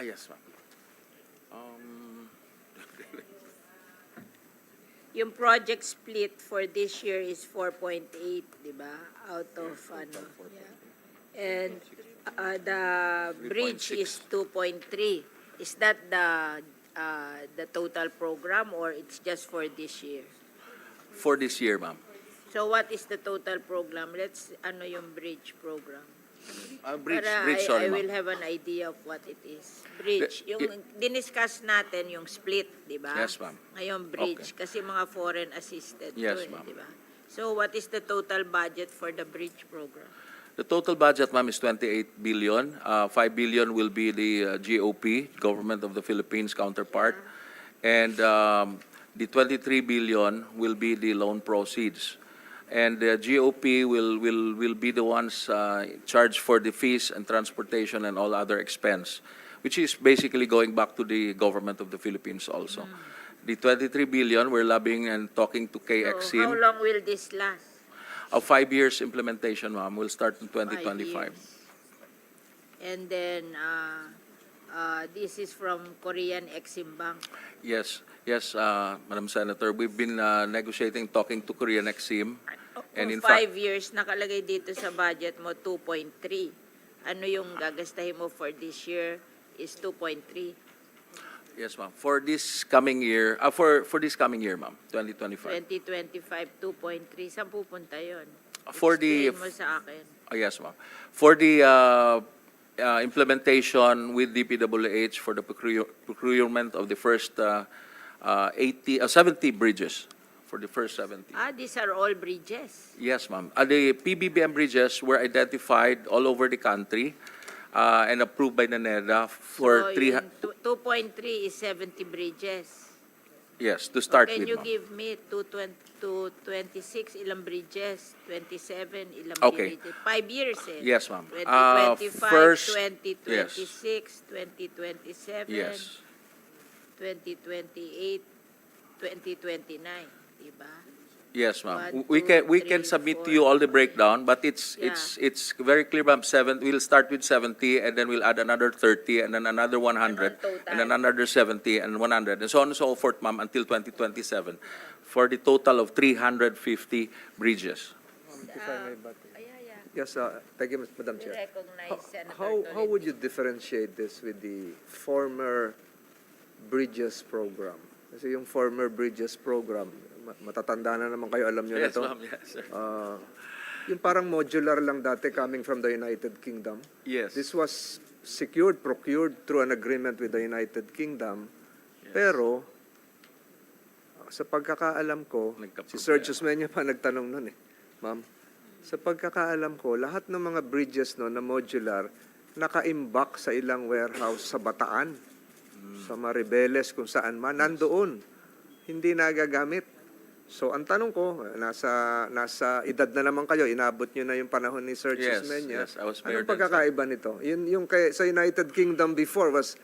Yes, ma'am. Yung project split for this year is 4.8, di ba? Out of ano. Yeah. And the bridge is 2.3. Is that the total program or it's just for this year? For this year, ma'am. So what is the total program? Let's ano yung bridge program? Bridge, Para sorry, I ma'am. will have an idea of what it is. Bridge. Yung diniscuss natin yung split, di ba? Yes, ma'am. Ngayon bridge kasi mga foreign assisted Yes, to, ma'am. di ba? So what is the total budget for the bridge program? The total budget, ma'am, is 28 billion. 5 billion will be the GOP, Government of the Philippines counterpart. And The 23 billion will be the loan proceeds. And the GOP will be the ones charged for the fees and transportation and all other expense, which is basically going back to the government of the Philippines also. The 23 billion, we're lobbying and talking to So how KXIM. long will this last? A 5 years implementation, ma'am, will start in 5 2025. years. And then, this is from Korean Exim Bank. Yes, yes, Madam Senator, we've been negotiating, talking to Korean Exim. And in Kung fact, 5 years, nakalagay dito sa budget mo 2.3. Ano yung gagastahin mo for this year is 2.3. yes, ma'am, for this coming year, for this coming year, ma'am, 2025. 2025, 2.3. Saan pupunta yun? For the- Explain mo sa akin. Yes, ma'am. For the implementation with DPWH for the procurement of the first 70 bridges, for the first 70. These are all bridges. Yes, ma'am. The PBBM bridges were identified all over the country and approved by the NEDA for So, 2.3 is 70 bridges. yes, to start Can with, you ma'am. give me 26 ilang bridges? 27 ilang Okay. bridges? 5 years eh. Yes, ma'am. 2025, First, 2026, 2027, yes. 2028, 2029, diba? Yes, ma'am. 1, We 2, can 3, submit to 4. you all the breakdown, but it's Yeah. very clear, ma'am. We'll start with 70, and then we'll add another 30, and then another 100, Anong total? and then another 70, and 100, and so on and so forth, ma'am, until 2027, for the total of 350 bridges. If I may, but, Yeah. yes, thank you, Madam We Chair. recognize Senator How would you Tolentino. differentiate this with the former Bridges program? Kasi yung former Bridges program, matatanda na naman kayo, alam nyo na Yes, to. ma'am. Yes, sir. Yung parang modular lang dati coming from the United Kingdom. Yes. This was procured through an agreement with the United Kingdom. Pero, sa pagkakaalam ko, Nagka-approve si Sergio yan. Osmeña pa nagtanong nun eh, ma'am. Sa pagkakaalam ko, lahat ng mga bridges no, na modular, naka-imbak sa ilang warehouse sa Bataan, sa Maribeles, kung saan man, nandoon. Hindi nagagamit. So, ang tanong ko, nasa edad na naman kayo, inabot nyo na yung panahon ni Sergio Yes, Osmeña. yes, I was mayor Anong then, pagkakaiba nito? Yung sa United Kingdom before was,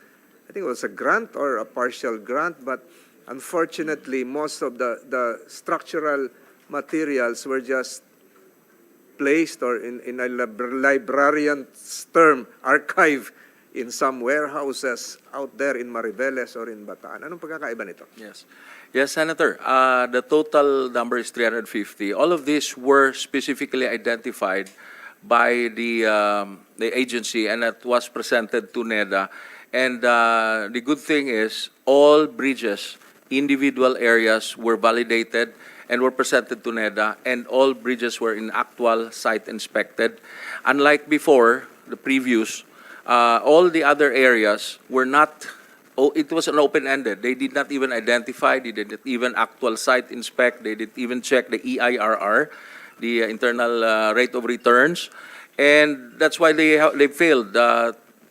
I think it was a grant or a partial grant, but unfortunately, most of the structural materials were just placed or in a librarian's term, archive in some warehouses out there in Maribeles or in Bataan. Anong pagkakaiba nito? Yes. Yes, Senator. The total number is 350. All of these were specifically identified by the agency, and it was presented to NEDA. And the good thing is all bridges, individual areas were validated and were presented to NEDA, and all bridges were in actual site inspected. Unlike before, the previous, all the other areas were not, it was an open-ended. They did not even identify, they didn't even actual site inspect, they didn't even check the EIRR, the internal rate of returns. And that's why they failed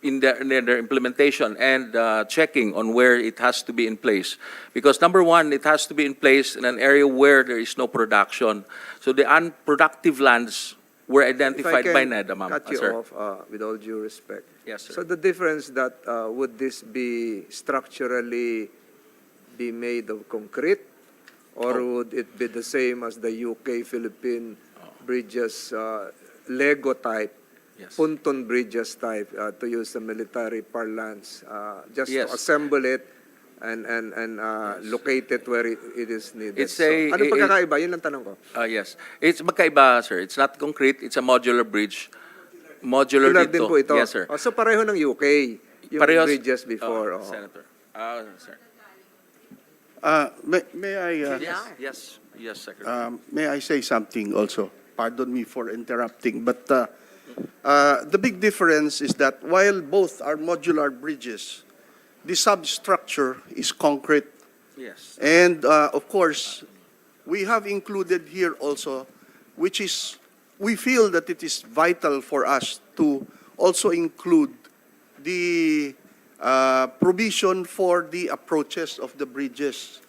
in their implementation and checking on where it has to be in place. Because number one, it has to be in place in an area where there is no production. So the unproductive lands were identified by NEDA, ma'am. Cut you Sir. off with all due respect. Yes, sir. So the difference that would this be structurally be made of concrete, or would it be the same as the UK Philippine bridges, Lego type, Yes. ponton bridges type, to use the military parlance, just Yes. to assemble it and locate it where it is needed. It's So, anong pagkakaiba? Yun ang tanong ko. Yes. It's magkaiba, sir. It's not concrete. It's a modular bridge. Modular Tular dito. din po ito. Yes, sir. So pareho ng UK, yung Parehas- bridges before. oh. Senator. Sir. May I, Yes. Yes, Secretary. may I say something also? Pardon me for interrupting, but the big difference is that while both are modular bridges, the substructure is concrete. Yes. And of course, we have included here also, which is, we feel that it is vital for us to also include the provision for the approaches of the bridges.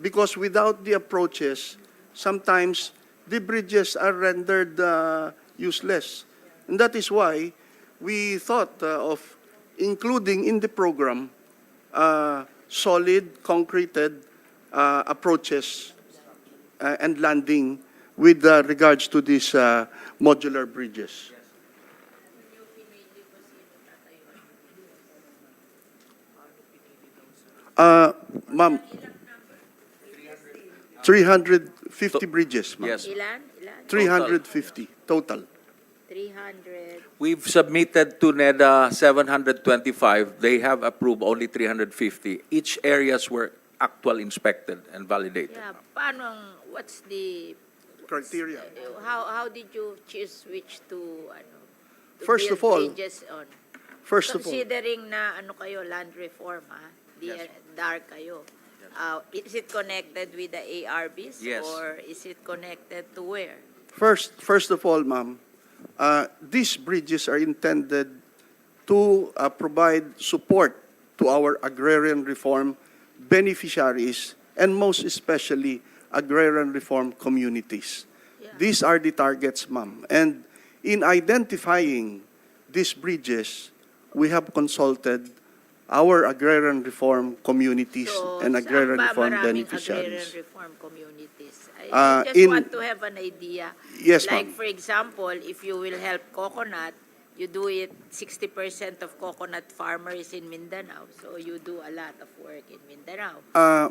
because without the approaches, sometimes the bridges are rendered useless. And that is why we thought of including in the program solid, concreted approaches and landing with regards to these modular bridges. Ma'am, 350 bridges, ma'am. Yes. Ilan? Ilan? 350 total. 300. We've submitted to NEDA 725. They have approved only 350. Each areas were actual inspected and validated. Yeah, paano, what's the, Criteria. how did you choose which to, to First build of all, bridges on? First of all, Considering na kayo, land reform, di Yes. dark kayo. Is it connected with the ARBs? Yes. Or is it connected to where? first of all, ma'am, these bridges are intended to provide support to our agrarian reform beneficiaries and most especially agrarian reform communities. Yeah. These are the targets, ma'am. And in identifying these bridges, we have consulted our agrarian reform communities and agrarian saan ba reform maraming agrarian beneficiaries. reform communities? I just in- want to have an idea. Yes, Like, ma'am. for example, if you will help coconut, you do it 60% of coconut farmers in Mindanao. So you do a lot of work in Mindanao.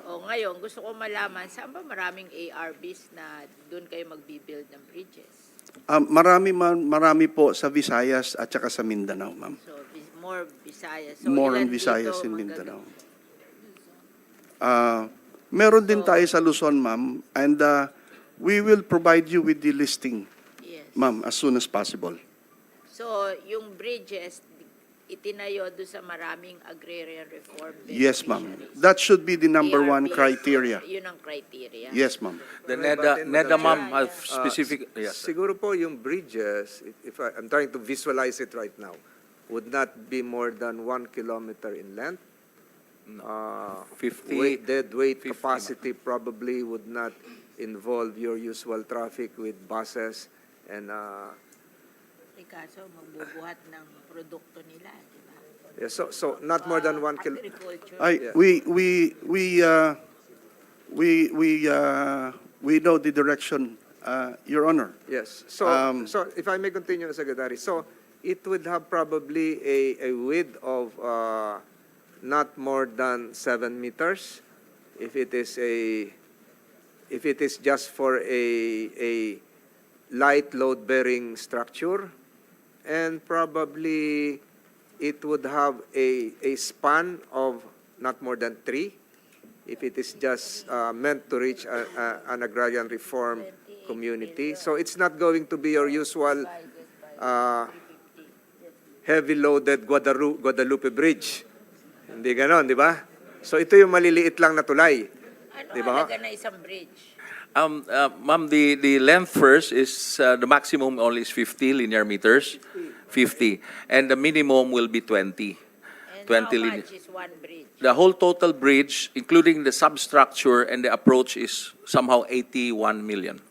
O ngayon, gusto ko malaman, saan ba maraming ARBs na doon kayo magbibuild ng bridges? Marami po sa Visayas at saka sa Mindanao, ma'am. So, more Visayas. So, More on ilan Visayas dito in magagawa? Mindanao. Meron din tayo sa Luzon, ma'am, and we will provide you with the listing, Yes. ma'am, as soon as possible. So, yung bridges, itinayo doon sa maraming agrarian reform Yes, ma'am. beneficiaries. That should be the number one ARBs, criteria. Yun ang criteria. Yes, ma'am. The But in NEDA, Madam ma'am, Chair, have specific, yes. sir. Siguro po yung bridges, if I'm trying to visualize it right now, would not be more than 1 kilometer in length. 50, Dead weight 50, capacity probably would not involve your usual traffic with buses and Eh, kaso, magbubuhat ng produkto nila, di ba? yeah, so not more than 1 kilometer. Agriculture. I, Yeah. we know the direction, Your Honor. Yes. So, so if I may continue, Secretary, so it would have probably a width of not more than 7 meters if it is just for a light load bearing structure, and probably it would have a span of not more than 3 if it is just meant to reach an agrarian reform community. So it's not going to be your usual heavy loaded Guadalupe Bridge. Hindi ganon, di ba? So ito yung maliliit lang na tulay. Ano Di ba? halaga na isang bridge? Ma'am, the length first is, the maximum only is 50 linear meters, 50. And the minimum will be 20. And 20 how linear. much is one bridge? The whole total bridge, including the substructure and the approach, is somehow 81 million.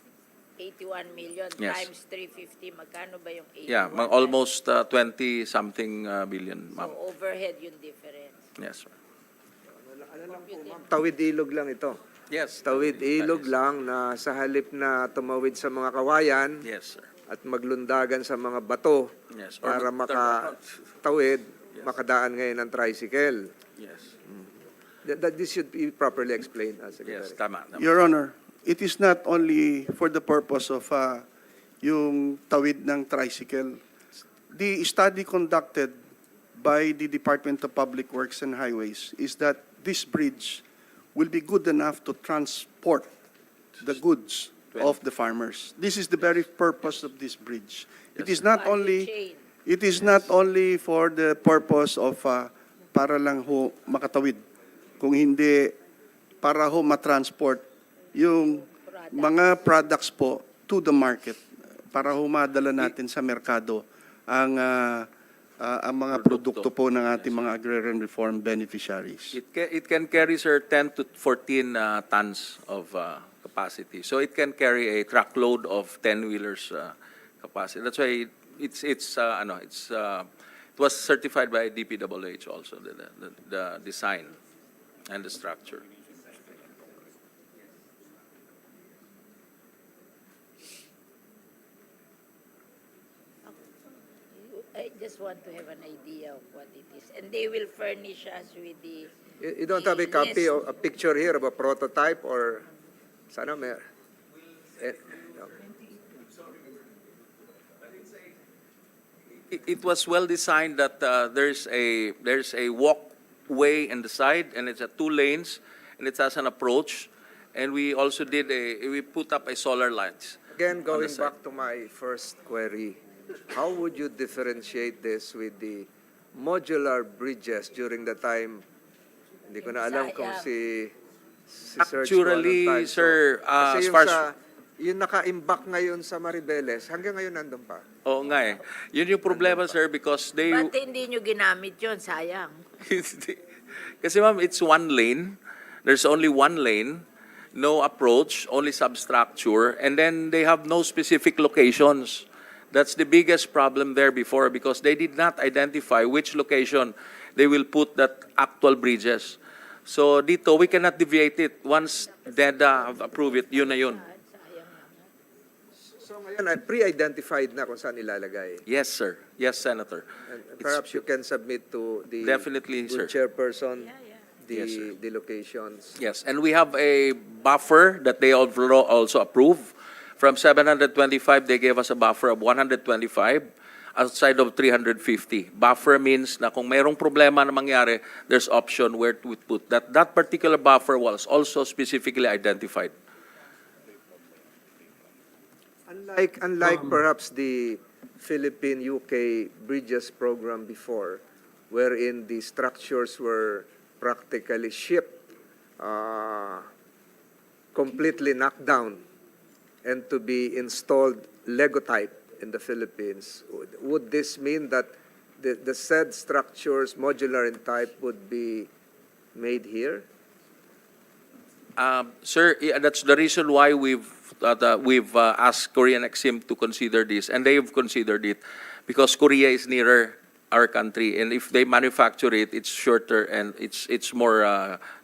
81 million Yes. times 350, magkano ba yung 81? Yeah, almost 20-something billion, So, ma'am. overhead yung difference. Yes, sir. Tawid ilog lang ito. Yes. Tawid ilog lang na sa halip na tumawid sa mga kawayan Yes, sir. at maglundagan sa mga bato Yes. Or para makatawid, makadaan ngayon ng tricycle. Yes. That this should be properly explained, Yes, Secretary. tama. Your Honor, it is not only for the purpose of yung tawid ng tricycle. The study conducted by the Department of Public Works and Highways is that this bridge will be good enough to transport the goods of the farmers. This is the very purpose of this bridge. It is not Value only chain. it is not only for the purpose of para lang ho makatawid, kung hindi para ho matransport yung mga products po to the market, para ho madala natin sa merkado ang ang mga Produkto. produkto po ng ating mga agrarian reform beneficiaries? It can carry, sir, 10 to 14 tons of capacity. So it can carry a truckload of 10-wheelers capacity. That's why it was certified by DPWH also, the design and the structure. I just want to have an idea of what it is. And they will furnish us with the, You don't have a copy Yes. of a picture here of a prototype or sana may It was well designed that there's a walkway in the side, and it's a 2 lanes, and it has an approach. And we also we put up a solar lights. Again, going side. back to my first query, how would you differentiate this with the modular bridges during the time? Hindi ko na alam kung si Sir Chico Actually, anong time. sir, kasi as yung far as- yung naka-imbak ngayon sa Maribeles, hanggang ngayon nandun pa. Oo nga eh. Yun yung problema, sir, because they... ba't hindi nyo ginamit yun? Sayang. Kasi ma'am, it's 1 lane. There's only 1 lane, no approach, only substructure, and then they have no specific locations. That's the biggest problem there before, because they did not identify which location they will put that actual bridges. So dito, we cannot deviate it. Once DEDA have approved it, yun na yun. So ngayon, pre-identified na kung saan ilalagay. Yes, sir. Yes, Senator. And It's- perhaps you can submit to the Definitely, good sir. chairperson Yes, sir. the locations. Yes, and we have a buffer that they also approve. From 725, they gave us a buffer of 125 outside of 350. Buffer means na kung mayroong problema na mangyari, there's option where to put that. That particular buffer was also specifically identified. Unlike perhaps the Philippine-UK bridges program before, wherein the structures were practically shipped, completely knocked down, and to be installed Lego type in the Philippines, would this mean that the said structures, modular in type, would be made here? Sir, yeah, that's the reason why we've asked Korean Exim to consider this, and they've considered it because Korea is nearer our country, and if they manufacture it, it's shorter and it's more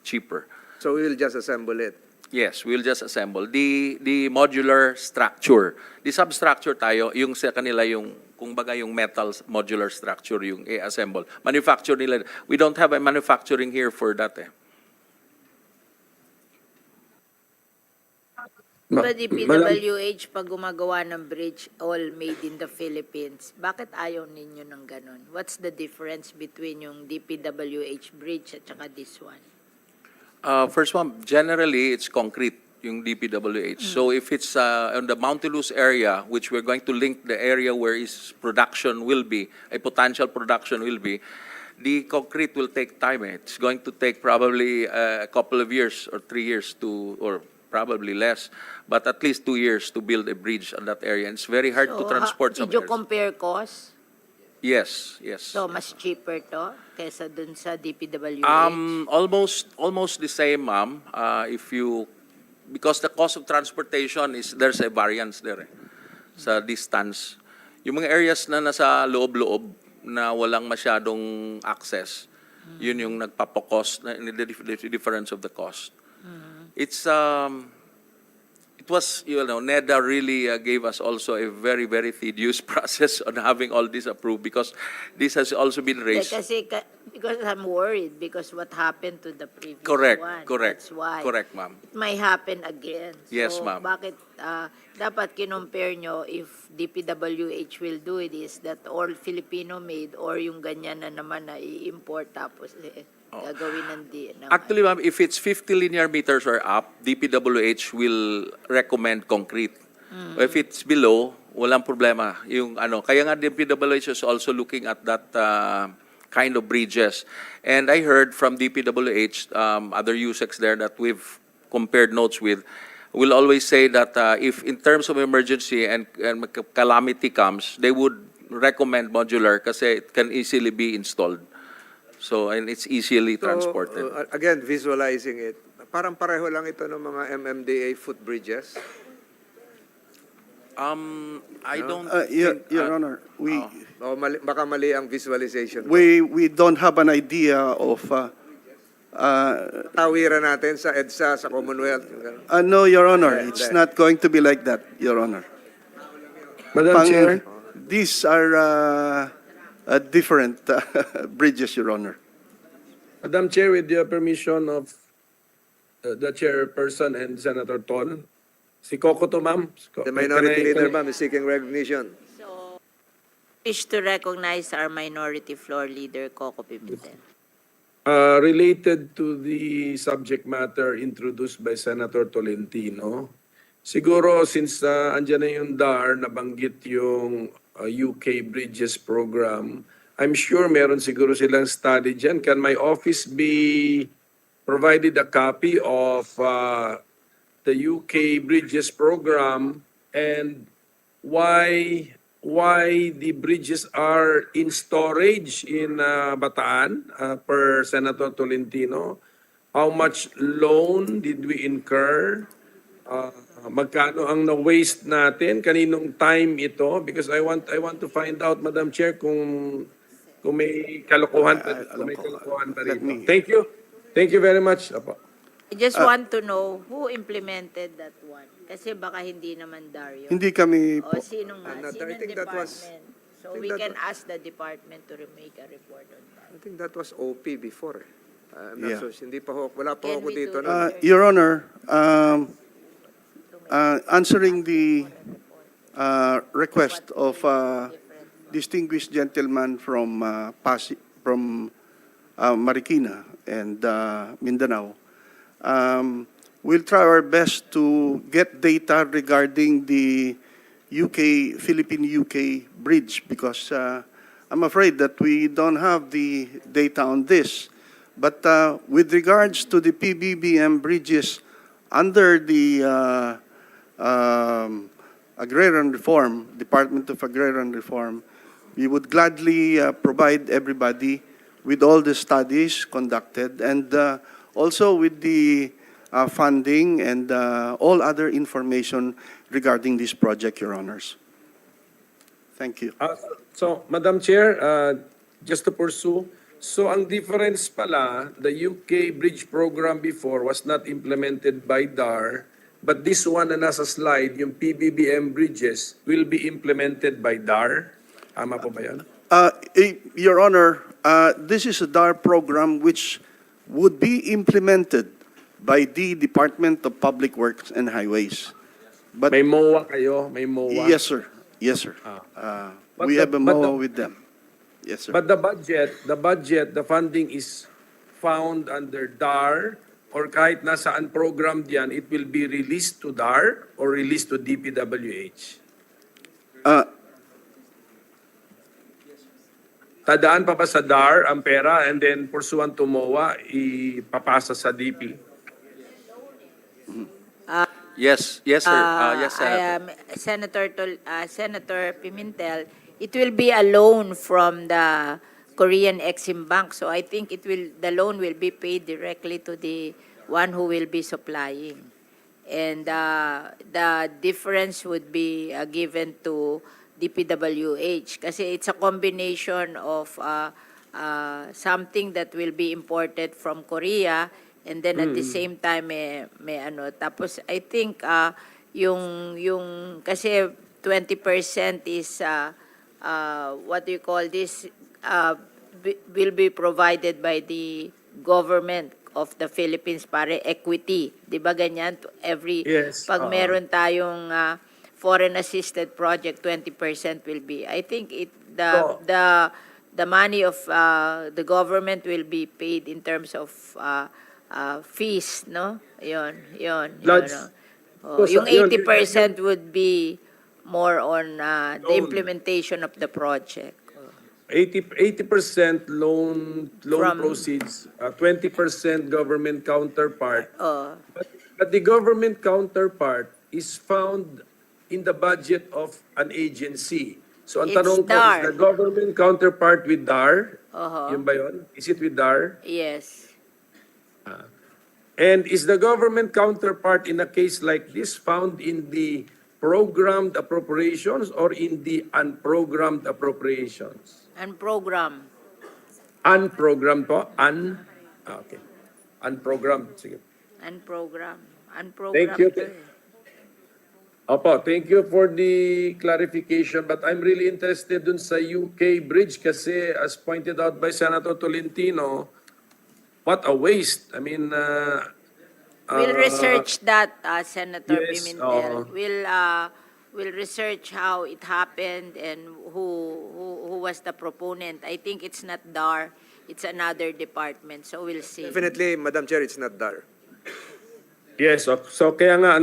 cheaper. So we will just assemble it. Yes, we'll just assemble the modular structure. The substructure tayo, yung sa kanila yung kung baga yung metal modular structure yung i-assemble. Manufacture nila. We don't have a manufacturing here for that eh. But the PWH, pag gumagawa ng bridge, all made in the Philippines, bakit ayaw ninyo ng ganun? What's the difference between yung DPWH bridge at saka this one? First one, generally it's concrete yung DPWH. So if it's on the Mountainous area, which we're going to link the area where is production will be, a potential production will be, the concrete will take time. It's going to take probably a couple of years or 3 years or probably less, but at least 2 years to build a bridge on that area. And it's very hard to transport some Did you areas. compare cost? Yes, yes. So, mas cheaper to kesa dun sa DPWH? Almost the same, ma'am. Because the cost of transportation there's a variance there sa distance. Yung mga areas na nasa loob-loob na walang masyadong access, yun yung nagpapakost, the difference of the cost. It was, NEDA really gave us also a very, very tedious process on having all this approved because this has also been raised. Because I'm worried because what happened to the previous Correct, one. correct. That's why. Correct, ma'am. It may happen again. Yes, so, ma'am. Bakit dapat kinumpare nyo if DPWH will do it is that all Filipino made or yung ganyan na naman na i-import tapos gagawin ng Actually, ma'am, if it's 50 linear meters or up, DPWH will recommend concrete. If it's below, walang problema. Kaya nga DPWH is also looking at that kind of bridges. And I heard from DPWH, other USECs there that we've compared notes with, will always say that if in terms of emergency and calamity comes, they would recommend modular kasi it can easily be installed. So, and it's easily So, transported. again, visualizing it, parang pareho lang ito ng mga MMDA footbridges. I don't Your think, Honor, we, O baka mali ang visualization. we don't have an idea of, Tawiran natin sa EDSA, sa Commonwealth. yung ganun. no, Your Honor, Hindi. it's not going to be like that, Your Honor. Madam Pang- Chair, These are different bridges, Your Honor. Madam Chair, with the permission of the chairperson and Senator Tol, si Coco to, ma'am. The minority leader, ma'am, is seeking recognition. So, wish to recognize our minority floor leader, Coco Pimentel. Related to the subject matter introduced by Senator Tolentino, siguro since andyan na yung DAR, nabanggit yung UK Bridges Program, I'm sure meron siguro silang study dyan. Can my office be provided a copy of the UK Bridges Program and why the bridges are in storage in Bataan per Senator Tolentino? How much loan did we incur? Magkano ang na-waste natin? Kaninong time ito? Because I want to find out, Madam Chair, kung may kalokohan pa Let rito. me- Thank you. Thank you very much. Apo. I just want to know who implemented that one. Kasi baka hindi naman Dario. Hindi kami O po, sino nga? I Sinong think that was- department? So I think we that can was- ask the department to make a report on that. I think that was OP before. I'm not Yeah. so, hindi pa ho, wala pa Can ako we dito. do nun. Your Honor, answering the request of distinguished gentleman from Marikina and Mindanao, we'll try our best to get data regarding the Philippine-UK bridge because I'm afraid that we don't have the data on this. But with regards to the PBBM bridges under the Agrarian Reform, Department of Agrarian Reform, we would gladly provide everybody with all the studies conducted and also with the funding and all other information regarding this project, Your Honors. Thank you. So, Madam Chair, just to pursue, so ang difference pala, the UK bridge program before was not implemented by DAR, but this one na nasa slide, yung PBBM bridges, will be implemented by DAR. Tama po ba yan? Your Honor, this is a DAR program which would be implemented by the Department of Public Works and Highways. But May MOA kayo? May MOA? yes, sir. Yes, sir. But We the- have a but MOA the- with them. Yes, sir. But the budget, the funding is found under DAR or kahit nasaan program diyan, it will be released to DAR or released to DPWH? Tadaan pa ba sa DAR ang pera and then pursuant to MOA, ipapasa sa DP? yes, yes, sir. Yes, Senator. Senator Pimentel, it will be a loan from the Korean Exim Bank. So I think the loan will be paid directly to the one who will be supplying. And the difference would be given to DPWH kasi it's a combination of something that will be imported from Korea and then at the same time may ano tapos I think yung kasi 20% is what do you call this will be provided by the government of the Philippines pare equity, 'di ba ganyan every Yes, pag meron tayong foreign assisted project 20% will be I think the money of the government will be paid in terms of fees, no? Yon. Lodge. Yung Yun, 80% would be more on the Loan. implementation of the project. 80% loan From- proceeds, 20% government counterpart. Oh, But the government counterpart is found in the budget of an agency. So ang It's tanong ko, DAR. is the government counterpart with DAR? Uh-huh. Yun ba yun? Is it with DAR? Yes. And is the government counterpart in a case like this found in the programmed appropriations or in the unprogrammed appropriations? And program. Unprogrammed po? Okay. Unprogrammed. Sige. And program. Thank you. to eh. Opo, thank you for the clarification, but I'm really interested dun sa UK bridge kasi as pointed out by Senator Tolentino, what a waste. I mean, We'll research that, Senator yes, Pimentel. We'll research how it happened and who was the proponent. I think it's not DAR, it's another department, so we'll see. Definitely, Madam Chair, it's not there. yes, so kaya nga,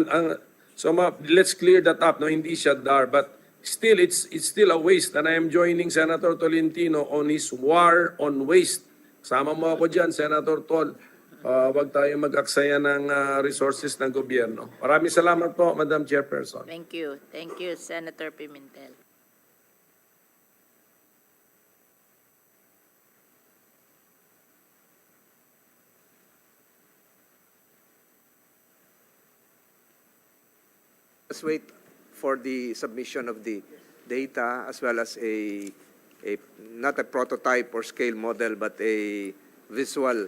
let's clear that up, no, hindi siya DAR, but still, it's still a waste, and I am joining Senator Tolentino on his war on waste. Sama mo ako dyan, Senator Tol. Wag tayo mag-aksaya ng resources ng gobyerno. Maraming salamat po, Madam Chairperson. Thank you. Thank you, Senator Pimentel. Let's wait for the submission of the data as well as not a prototype or scale model, but a visual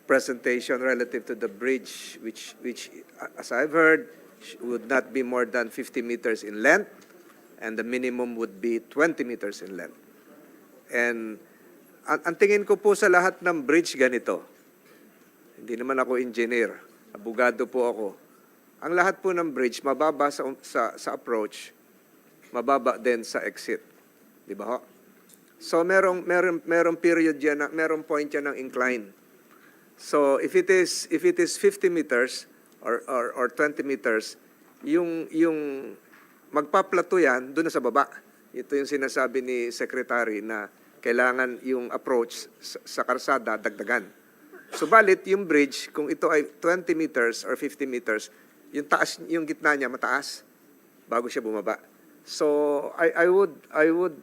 presentation relative to the bridge, which as I've heard, would not be more than 50 meters in length, and the minimum would be 20 meters in length. And ang tingin ko po sa lahat ng bridge ganito, hindi naman ako engineer, abogado po ako. Ang lahat po ng bridge, mababa sa approach, mababa din sa exit. Di ba ho? So merong period yan, merong point yan ng incline. So if it is 50 meters or 20 meters, yung magpaplato yan doon na sa baba. Ito yung sinasabi ni Secretary na kailangan yung approach sa karsada dagdagan. Subalit yung bridge, kung ito ay 20 meters or 50 meters, yung taas, yung gitna niya mataas bago siya bumaba. So I would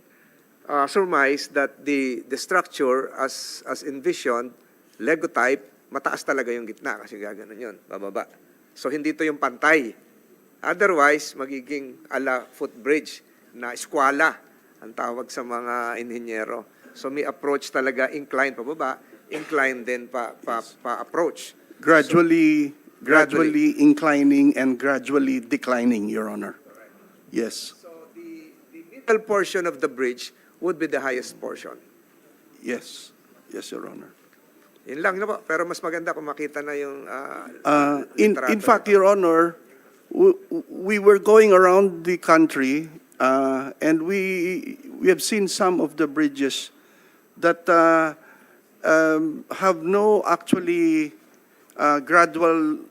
surmise that the structure as envisioned, Lego type, mataas talaga yung gitna kasi gaganon yun, bababa. So hindi to yung pantay. Otherwise, magiging ala footbridge na eskwala ang tawag sa mga inhinyero. So may approach talaga incline pababa, incline din pa approach. Gradually inclining and gradually declining, Your Honor. Yes, So the middle portion of the bridge would be the highest portion. yes, Your Honor. Yun lang na po. Pero mas maganda kung makita na yung In litrato. fact, Your Honor, we were going around the country and we have seen some of the bridges that have no actually gradual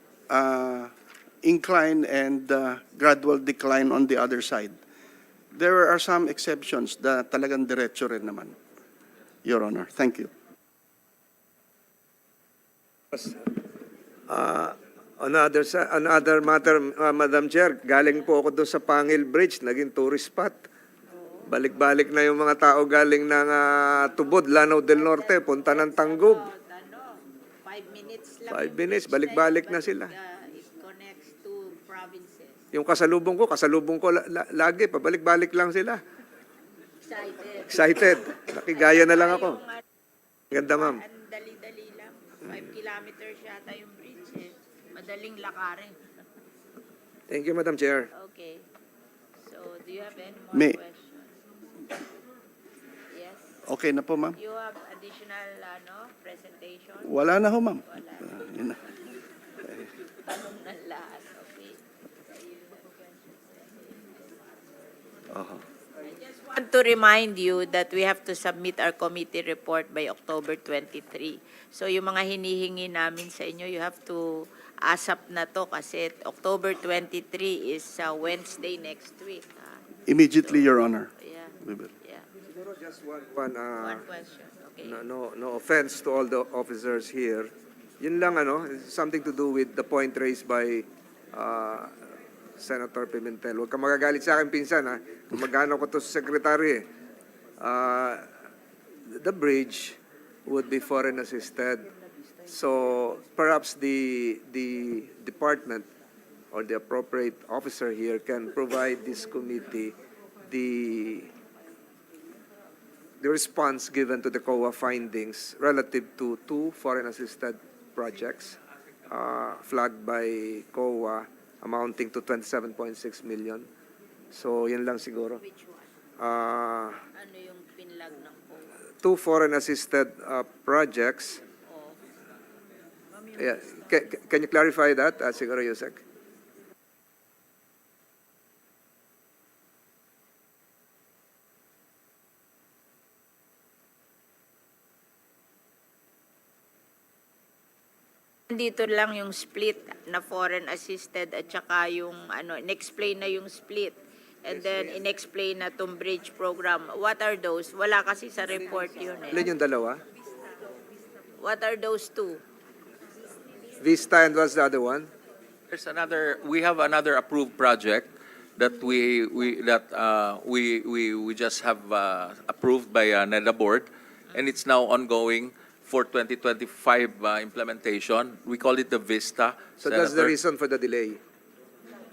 incline and gradual decline on the other side. There are some exceptions na talagang diretso rin naman, Your Honor. Thank you. Another matter, Madam Chair, galing po ako doon sa Pangil Bridge, naging tourist spot. Balik-balik na yung mga tao galing ng Tubod, Lanao del Norte, punta ng Tangub. 5 minutes lang. 5 minutes, balik-balik na sila. It connects to provinces. Yung kasalubong ko lagi, pabalik-balik lang sila. Excited. Nakigaya na lang ako. Ganda, ma'am. Ang dali-dali lang. 5 kilometers yata yung bridge eh. Madaling lakarin. Thank you, Madam Chair. Okay. So, do you have any more May- questions? Yes. Okay na po, ma'am? You have additional presentation? Wala na ho, ma'am. Wala. Yun na. Tanong na lahat. Okay. I just want to remind you that we have to submit our committee report by October 23. So yung mga hinihingi namin sa inyo, you have to ASAP na to kasi October 23 is Wednesday next week. Immediately, Your Honor. Yeah, We will. yeah. Siguro just one One question. Okay. no offense to all the officers here. Yun lang, it's something to do with the point raised by Senator Pimentel. Huwag ka magagalit sa akin, pinsan, ha? Kung magano ko to sa secretary, eh. The bridge would be foreign assisted. So perhaps the department or the appropriate officer here can provide this committee the response given to the COA findings relative to two foreign assisted projects flagged by COA amounting to 27.6 million. So yun lang siguro. Ano yung pinlag ng COA? Two foreign assisted projects. Yeah. Can you clarify that, Siguro Yusek? Dito lang yung split na foreign assisted at saka yung in-explain na yung split. And then in-explain na tong bridge program. What are those? Wala kasi sa report yun eh. Ilan yung dalawa? What are those two? Vista and what's the other one? We have another approved project that we just have approved by NEDA board, and it's now ongoing for 2025 implementation. We call it the Vista. So that's the Senator. reason for the delay.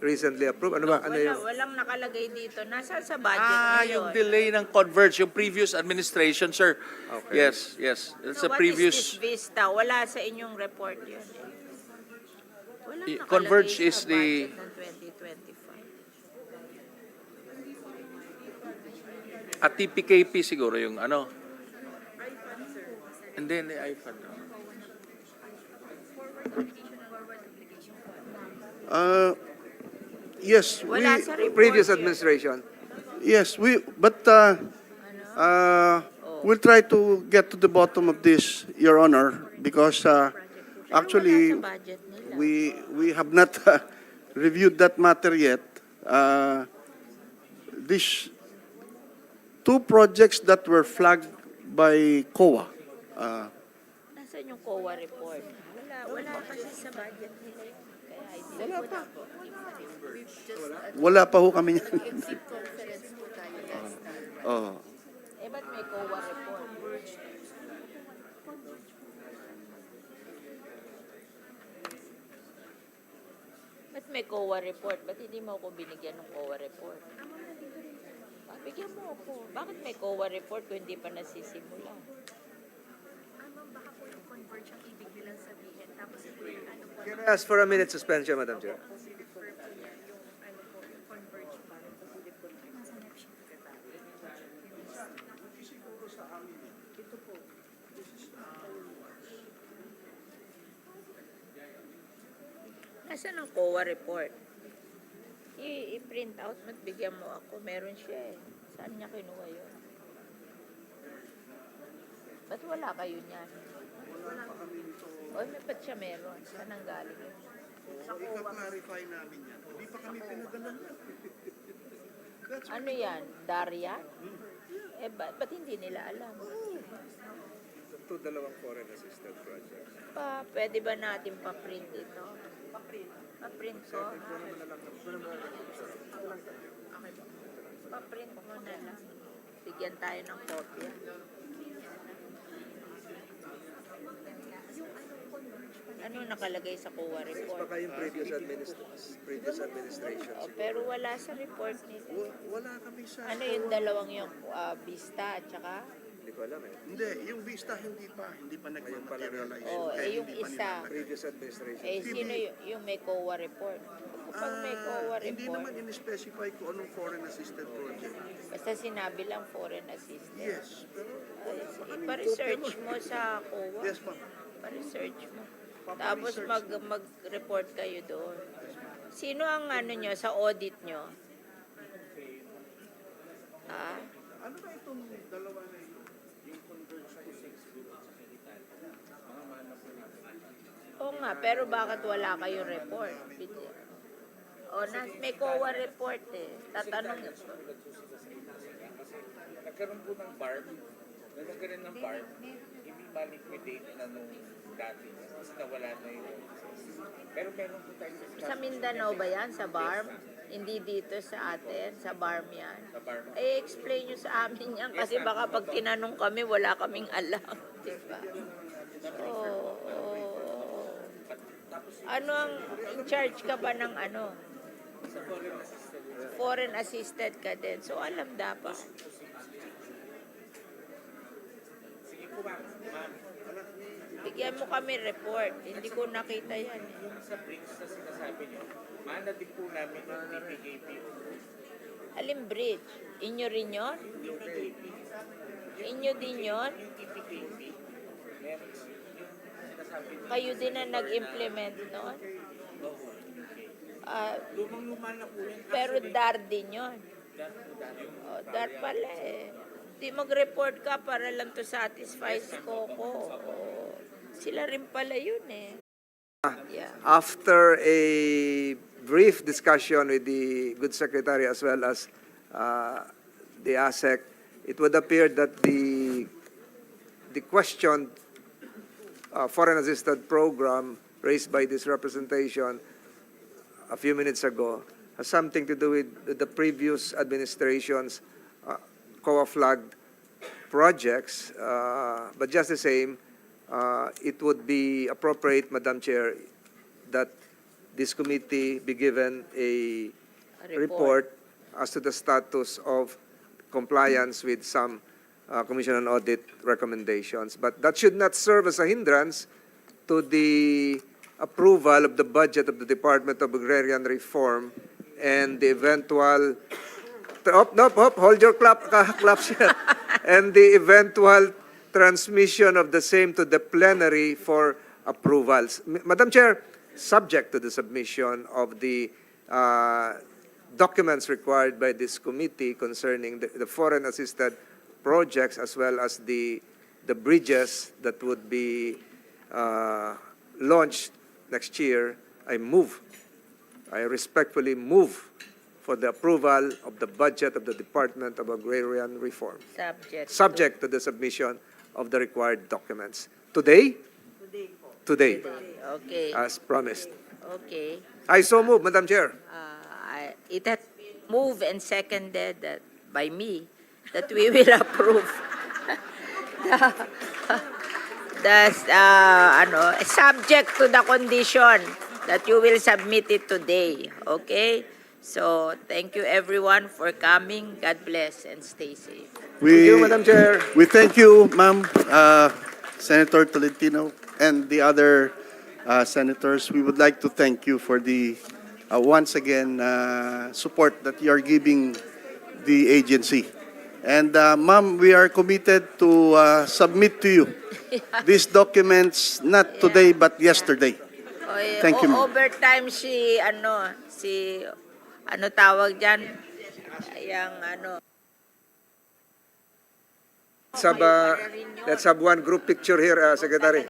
Recently approved. Ano ba? Ano yung? Walang nakalagay dito. Nasa sa budget na Yung yun. delay ng Converge, yung previous administration, sir. Okay. Yes. It's So a what previous. is this Vista? Wala sa inyong report yun eh. Walang nakalagay Converge sa is the- budget ng 2025. At TPKP siguro yung ano. And then the IFAD. Yes, Wala we, sa report Previous yun. administration. yes, but we'll try to get to the bottom of this, Your Honor, because actually, Wala sa budget nila. we have not reviewed that matter yet. These two projects that were flagged by COA, Nasaan yung COA report? Wala kasi sa budget nila yun. Kaya wala pa. wala pa ho kami yan. Oh. Eh, ba't may COA report? Ba't may COA report? Ba't hindi mo ako binigyan ng COA report? Bigyan mo ako. Bakit may COA report kung hindi pa nasisimula? Baka po yung converge ang ibig nilang sabihin. Tapos po yung ano po, Can I ask for a minute suspension, Madam Chair? yung converge pa. Nasaan ang COA report? I-print out mo at bigyan mo ako. Meron siya eh. Saan niya kinuha yun? Ba't wala kayo niyan? O, ba't siya meron? Saan ang galing yun? Ika-clarify namin yan. Hindi pa kami pinadala. Ano yan? Daria? Eh, ba't hindi nila alam? Two dalawang foreign assisted projects. Pwede ba natin pa-print ito? Pa-print ko? Pa-print mo na lang. Bigyan tayo ng kopya. Ano nakalagay sa COA report? Baka yung previous administration. Pero wala sa report nila. Wala kami sa... Ano yung dalawang yung Vista at saka? Hindi ko alam eh. Hindi, yung Vista hindi pa nag-materialize. Yung isa. Previous administration. Sino yung may COA report? Kapag may COA Hindi report, naman in-specify kung anong foreign assisted project. basta sinabi lang foreign assistant. Yes, pero Ipa-research mo sa COA. yes ma'am. Pa-research mo. Tapos mag-report kayo doon. Sino ang nyo sa audit nyo? Ha? Ano ba itong dalawa na ito? Yung Converge to 6 Oo nga, pero bakit wala kayong report? May COA report eh. Tatanong. Nagkaroon po ng BARM, nagkaroon ng BARM, hindi ma-liquidate na nung dati. Kasi nawala na yun. Pero meron po tayo Sa Mindanao ba yan? Sa BARM? Hindi dito sa atin, sa barm yan. I-explain nyo sa amin yan kasi baka pag tinanong kami, wala kaming alam. Diba? Oo. Ano ang, in charge ka ba ng ano? Foreign assisted ka din. So, alam dapat. Bigyan mo kami report. Hindi ko nakita yan. Yung sa BRICS na sinasabi niyo, mana din po namin yung TPKP. Alim bridge. Inyo rin yun? Inyo din yun? Kayo din na nag-implement nun? Lumang-luma na po yan. Pero DAR din yun. Oh, DAR pala eh. Di mag-report ka para lang to satisfy si Coco. Oh, sila rin pala yun eh. Yeah. After a brief discussion with the good secretary as well as the ASEC, it would appear that the question foreign assisted program raised by this representation a few minutes ago has something to do with the previous administration's COA flagged projects, but just the same, it would be appropriate, Madam Chair, that this committee be given a report as to the status of compliance with some Commission on Audit recommendations. But that should not serve as a hindrance to the approval of the budget of the Department of Agrarian Reform and the eventual hold your claps here. And the eventual transmission of the same to the plenary for approvals. Madam Chair, subject to the submission of the documents required by this committee concerning the foreign assisted projects as well as the bridges that would be launched next year, I respectfully move for the approval of the budget of the Department of Agrarian Reform, subject to the submission of the required documents. Today? Today, Okay. as promised. Okay. I so move, Madam Chair. It had moved and seconded that by me that we will approve subject to the condition that you will submit it today. Okay? So, thank you everyone for coming. God bless and stay safe. Thank you, Madam Chair. We thank you, Ma'am, Senator Tolentino, and the other senators. We would like to thank you for the, once again, support that you are giving the agency. And, Ma'am, we are committed to submit to you these documents, not today, but yesterday. Thank you, ma'am. Overtime ano tawag dyan? Let's have one group picture here, Secretary.